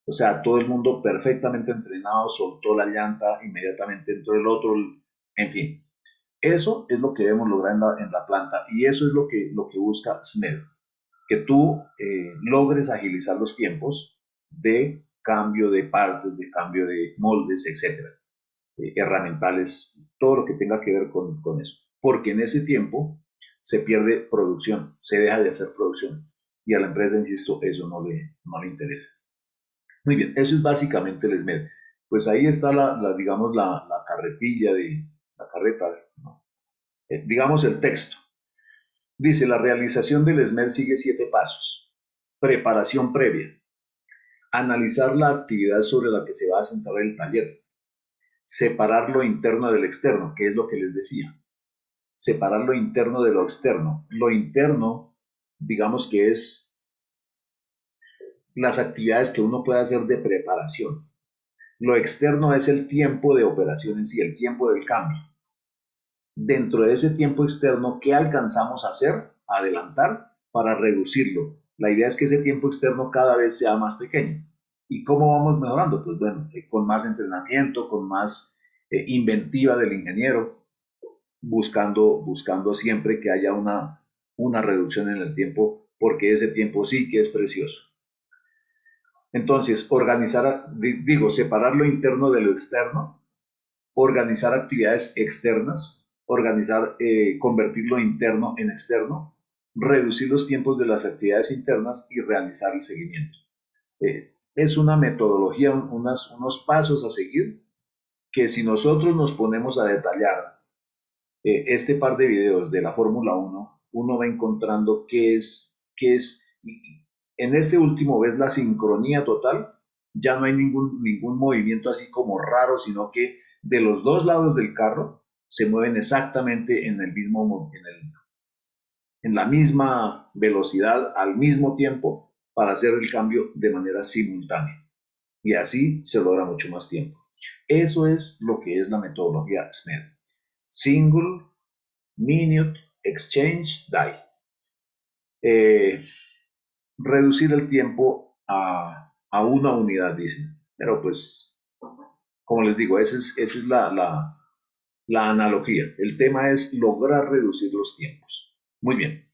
O sea, todo el mundo perfectamente entrenado, soltó la llanta, inmediatamente entró el otro, en fin. Eso es lo que debemos lograr en la planta y eso es lo que busca SMED, que tú logres agilizar los tiempos de cambio de partes, de cambio de moldes, etcétera, herramientales, todo lo que tenga que ver con eso. Porque en ese tiempo se pierde producción, se deja de hacer producción y a la empresa, insisto, eso no le interesa. Muy bien, eso es básicamente el SMED. Pues ahí está digamos, la carretilla la carreta, ¿no? Digamos el texto. Dice, la realización del SMED sigue 7 pasos. Preparación previa. Analizar la actividad sobre la que se va a centrar el taller. Separar lo interno del externo, que es lo que les decía. Separar lo interno de lo externo. Lo interno, digamos que es las actividades que uno puede hacer de preparación. Lo externo es el tiempo de operaciones y el tiempo del cambio. Dentro de ese tiempo externo, ¿qué alcanzamos a hacer, a adelantar para reducirlo? La idea es que ese tiempo externo cada vez sea más pequeño. ¿Y cómo vamos mejorando? Pues bueno, con más entrenamiento, con más inventiva del ingeniero, buscando siempre que haya una reducción en el tiempo, porque ese tiempo sí que es precioso. Entonces, separar lo interno de lo externo, organizar actividades externas, convertir lo interno en externo, reducir los tiempos de las actividades internas y realizar el seguimiento. Es una metodología, unos pasos a seguir que si nosotros nos ponemos a detallar este par de videos de la Fórmula 1, uno va encontrando qué es. En este último ves la sincronía total, ya no hay ningún movimiento así como raro, sino que de los dos lados del carro se mueven exactamente en la misma velocidad, al mismo tiempo, para hacer el cambio de manera simultánea. Y así se logra mucho más tiempo. Eso es lo que es la metodología SMED. Single Minute Exchange Die. Reducir el tiempo a una unidad, dicen. Pero pues, como les digo, esa es la analogía. El tema es lograr reducir los tiempos. Muy bien.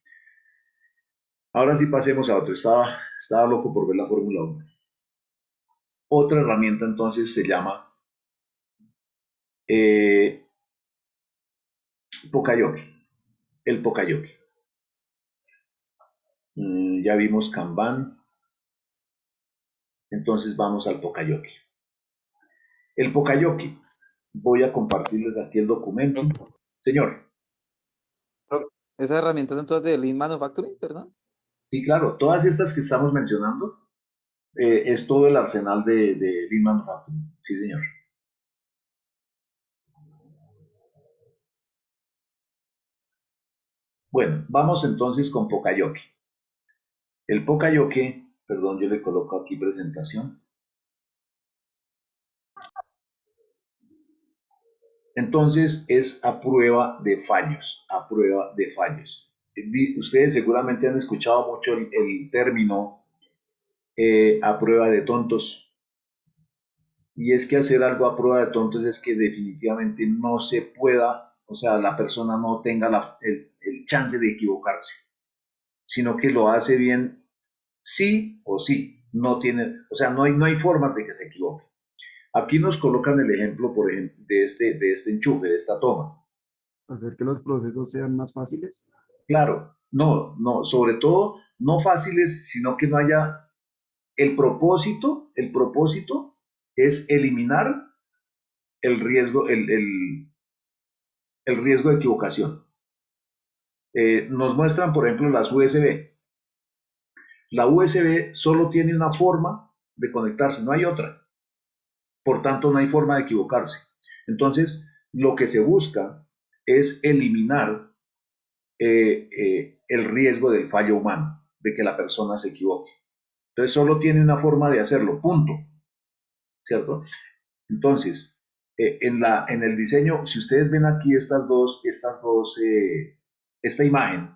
Ahora sí pasemos a otro. Estaba loco por ver la Fórmula 1. Otra herramienta entonces se llama Pokayoke. El Pokayoke. Ya vimos Kanban. Entonces vamos al Pokayoke. El Pokayoke. Voy a compartirles aquí el documento. Señor. ¿Esas herramientas son todas de Lean Manufacturing, perdón? Sí, claro. Todas estas que estamos mencionando es todo el arsenal de Lean Manufacturing. Sí, señor. Bueno, vamos entonces con Pokayoke. El Pokayoke, perdón, yo le coloco aquí presentación. Entonces es a prueba de fallos, a prueba de fallos. Ustedes seguramente han escuchado mucho el término a prueba de tontos. Y es que hacer algo a prueba de tontos es que definitivamente no se pueda, o sea, la persona no tenga el chance de equivocarse, sino que lo hace bien sí o sí. No tiene, o sea, no hay formas de que se equivoque. Aquí nos colocan el ejemplo, por ejemplo, de este enchufe, de esta toma. ¿Hacer que los procesos sean más fáciles? Claro, no, sobre todo no fáciles, sino que no haya el propósito es eliminar el riesgo, el riesgo de equivocación. Nos muestran, por ejemplo, las USB. La USB solo tiene una forma de conectarse, no hay otra. Por tanto, no hay forma de equivocarse. Entonces, lo que se busca es eliminar el riesgo del fallo humano, de que la persona se equivoque. Entonces, solo tiene una forma de hacerlo, punto. ¿Cierto? Entonces, en el diseño, si ustedes ven aquí esta imagen,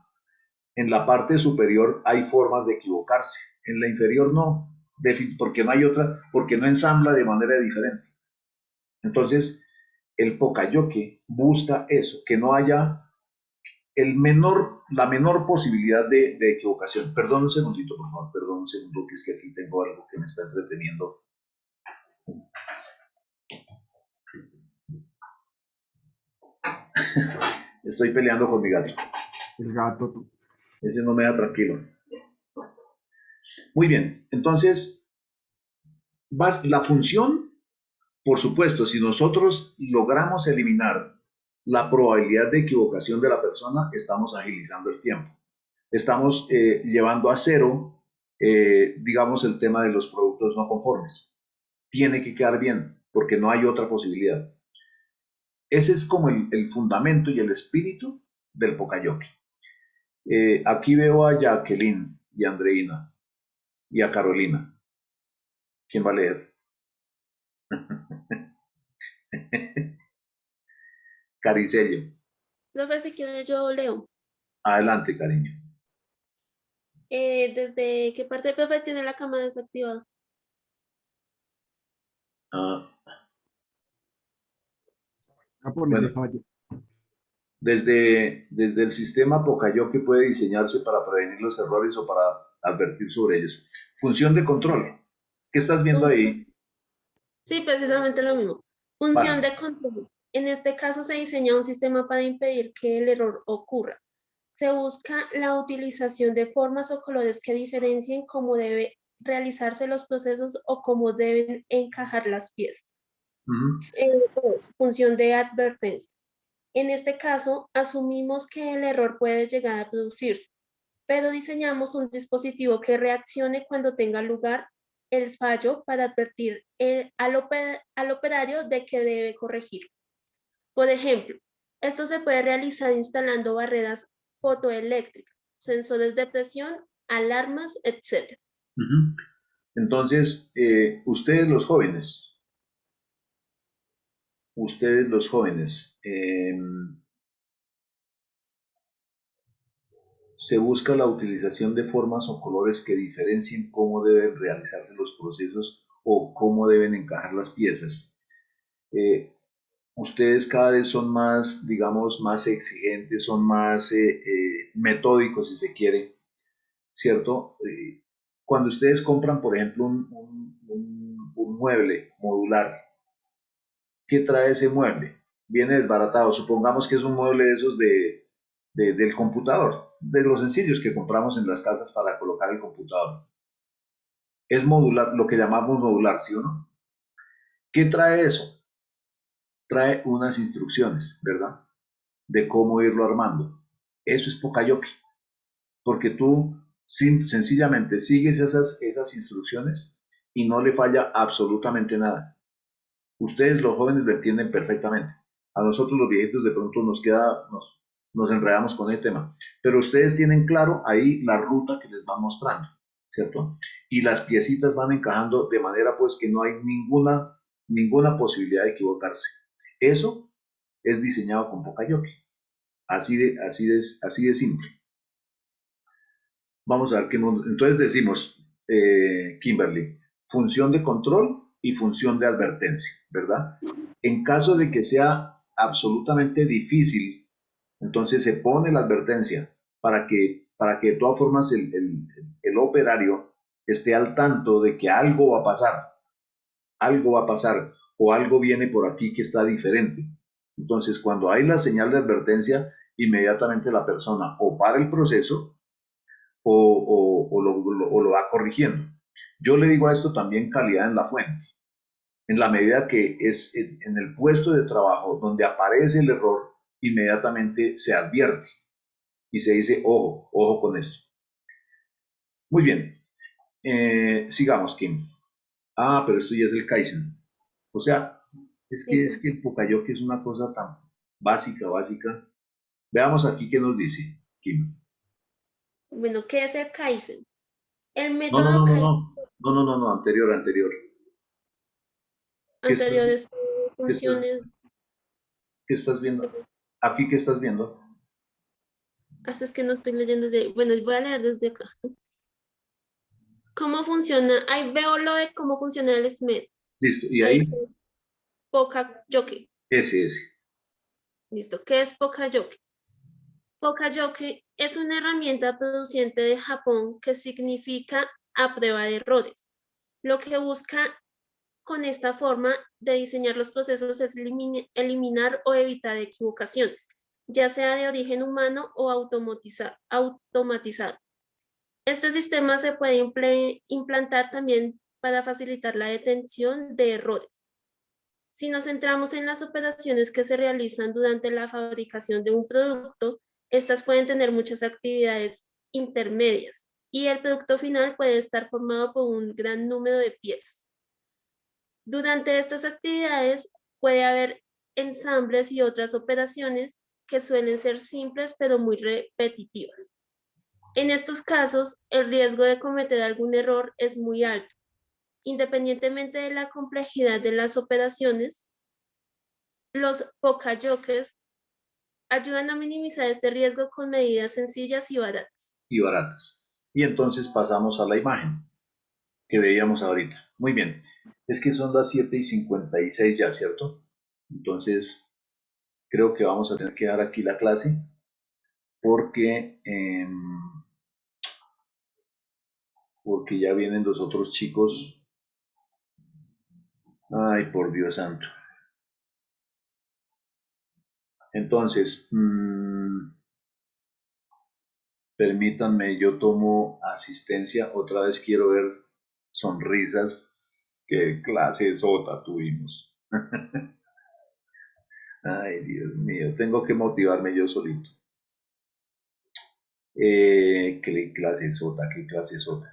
en la parte superior hay formas de equivocarse, en la inferior no, porque no hay otra, porque no ensambla de manera diferente. Entonces, el Poka-yoke busca eso, que no haya la menor posibilidad de equivocación. Perdón un segundito, por favor, perdón un segundo, que es que aquí tengo algo que me está entreteniendo. Estoy peleando con mi gato. El gato. Tú. Ese no me da tranquilo. Muy bien, entonces, la función, por supuesto, si nosotros logramos eliminar la probabilidad de equivocación de la persona, estamos agilizando el tiempo. Estamos llevando a cero, digamos, el tema de los productos no conformes. Tiene que quedar bien, porque no hay otra posibilidad. Ese es como el fundamento y el espíritu del Poka-yoke. Aquí veo a Jacqueline y a Andreina y a Carolina. ¿Quién va a leer? Caricelio. Profe, si quiere yo leo. Adelante, cariño. ¿Desde qué parte, profe, tiene la cámara desactivada? Bueno, desde el sistema Poka-yoke puede diseñarse para prevenir los errores o para advertir sobre ellos. Función de control. ¿Qué estás viendo ahí? Sí, precisamente lo mismo. Función Vale. de control. En este caso se diseña un sistema para impedir que el error ocurra. Se busca la utilización de formas o colores que diferencien cómo deben realizarse los procesos o cómo deben encajar las piezas. Función de advertencia. En este caso, asumimos que el error puede llegar a producirse, pero diseñamos un dispositivo que reaccione cuando tenga lugar el fallo para advertir al operario de que debe corregir. Por ejemplo, esto se puede realizar instalando barreras fotoeléctricas, sensores de presión, alarmas, etc. Entonces, ustedes los jóvenes, se busca la utilización de formas o colores que diferencien cómo deben realizarse los procesos o cómo deben encajar las piezas. Ustedes cada vez son más, digamos, más exigentes, son más metódicos, si se quiere, ¿cierto? Cuando ustedes compran, por ejemplo, un mueble modular, ¿qué trae ese mueble? Viene desbaratado. Supongamos que es un mueble de esos del computador, de los sencillos que compramos en las casas para colocar el computador. Es modular, lo que llamamos modular, ¿sí o no? ¿Qué trae eso? Trae unas instrucciones, ¿verdad? De cómo irlo armando. Eso es Poka-yoke, porque tú sencillamente sigues esas instrucciones y no le falla absolutamente nada. Ustedes los jóvenes lo entienden perfectamente. A nosotros los viejitos de pronto nos enredamos con el tema, pero ustedes tienen claro ahí la ruta que les van mostrando, ¿cierto? Y las piecitas van encajando de manera pues que no hay ninguna posibilidad de equivocarse. Eso es diseñado con Poka-yoke. Así de simple. Vamos a ver qué entonces decimos, Kimberly, función de control y función de advertencia, ¿verdad? En caso de que sea absolutamente difícil, entonces se pone la advertencia para que de todas formas el operario esté al tanto de que algo va a pasar o algo viene por aquí que está diferente. Entonces, cuando hay la señal de advertencia, inmediatamente la persona o para el proceso o lo va corrigiendo. Yo le digo a esto también calidad en la fuente. En la medida que es en el puesto de trabajo donde aparece el error, inmediatamente se advierte y se dice, ojo con esto. Muy bien, sigamos, Kim. Pero esto ya es el Kaizen. O sea, es que el Poka-yoke es una cosa tan básica. Veamos aquí qué nos dice, Kim. Bueno, ¿qué es el Kaizen? El método No, anterior. Anteriores funciones. ¿Qué estás viendo? ¿Aquí qué estás viendo? Hasta es que no estoy leyendo desde... Bueno, voy a leer desde acá. ¿Cómo funciona? Ahí veo lo de cómo funciona el SMED. Listo, y ahí... Poka-yoke. SS. Listo. ¿Qué es Pokayoke? Pokayoke es una herramienta produciente de Japón que significa a prueba de errores. Lo que busca con esta forma de diseñar los procesos es eliminar o evitar equivocaciones, ya sea de origen humano o automatizado. Este sistema se puede implantar también para facilitar la detención de errores. Si nos centramos en las operaciones que se realizan durante la fabricación de un producto, estas pueden tener muchas actividades intermedias y el producto final puede estar formado por un gran número de piezas. Durante estas actividades puede haber ensambles y otras operaciones que suelen ser simples pero muy repetitivas. En estos casos, el riesgo de cometer algún error es muy alto. Independientemente de la complejidad de las operaciones, los Pokayokes ayudan a minimizar este riesgo con medidas sencillas y baratas. Y entonces pasamos a la imagen que veíamos ahorita. Muy bien. Es que son las 7:56 ya, ¿cierto? Entonces, creo que vamos a tener que dar aquí la clase porque ya vienen los otros chicos. Ay, por Dios santo. Entonces, permítanme, yo tomo asistencia. Otra vez quiero ver sonrisas. Qué clase sota tuvimos. Ay, Dios mío, tengo que motivarme yo solito. Qué clase sota, qué clase sota.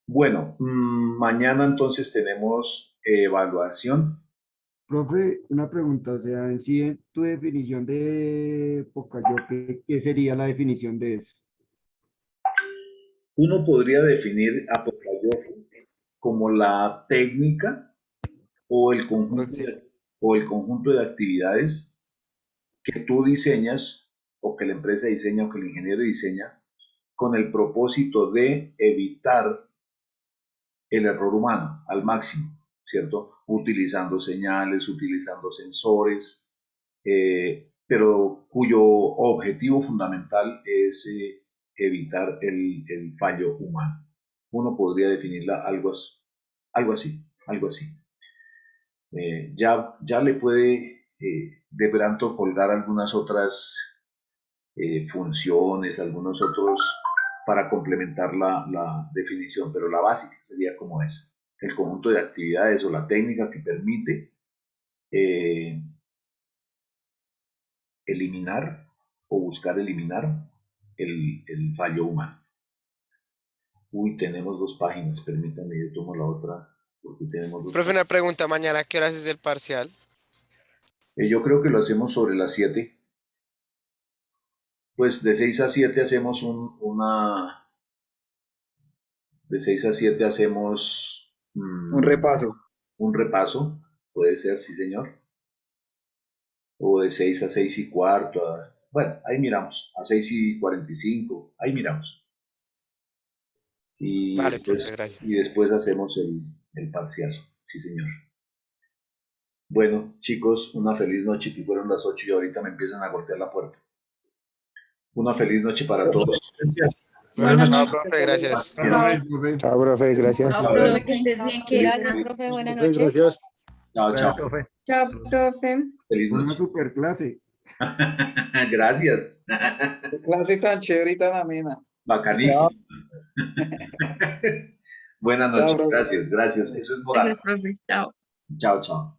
Bueno, mañana entonces tenemos evaluación. Profe, una pregunta, o sea, en sí, en tu definición de Pokayoke, ¿qué sería la definición de eso? Uno podría definir a Pokayoke como la técnica o el conjunto de actividades que tú diseñas o que la empresa diseña o que el ingeniero diseña con el propósito de evitar el error humano al máximo, ¿cierto? Utilizando señales, utilizando sensores, pero cuyo objetivo fundamental es evitar el fallo humano. Uno podría definirla algo así. Ya le puede de pronto colgar algunas otras funciones, algunos otros para complementar la definición, pero la básica sería como esa, el conjunto de actividades o la técnica que permite eliminar o buscar eliminar el fallo humano. Uy, tenemos 2 páginas, permítanme, yo tomo la otra, porque tenemos 2 Profe, una pregunta, ¿mañana a qué horas es el parcial? Yo creo que lo hacemos sobre las 7. Pues de 6 a 7 hacemos de 6 a 7 hacemos Un repaso. Un repaso, puede ser, sí señor. O de 6 a 6:15. Bueno, ahí miramos. A 6:45, ahí miramos. Y, Vale, después, profe, gracias. y después hacemos el parcial, sí señor. Bueno, chicos, una feliz noche, que fueron las 8 y ahorita me empiezan a golpear la puerta. Una feliz noche para todos. Gracias. Buenas noches. Chao, profe, gracias. Chao, profe, gracias. Chao, profe, que estés bien. Gracias, profe, buenas noches. Gracias. Chao, chao. Profe. Chao, profe. Feliz Una noche. super clase. Gracias. Qué clase tan chévere y tan amena. Bacanísimo. Buenas noches. Chao, profe. Gracias, gracias. Eso es moral. Gracias, profe. Chao. Chao, chao.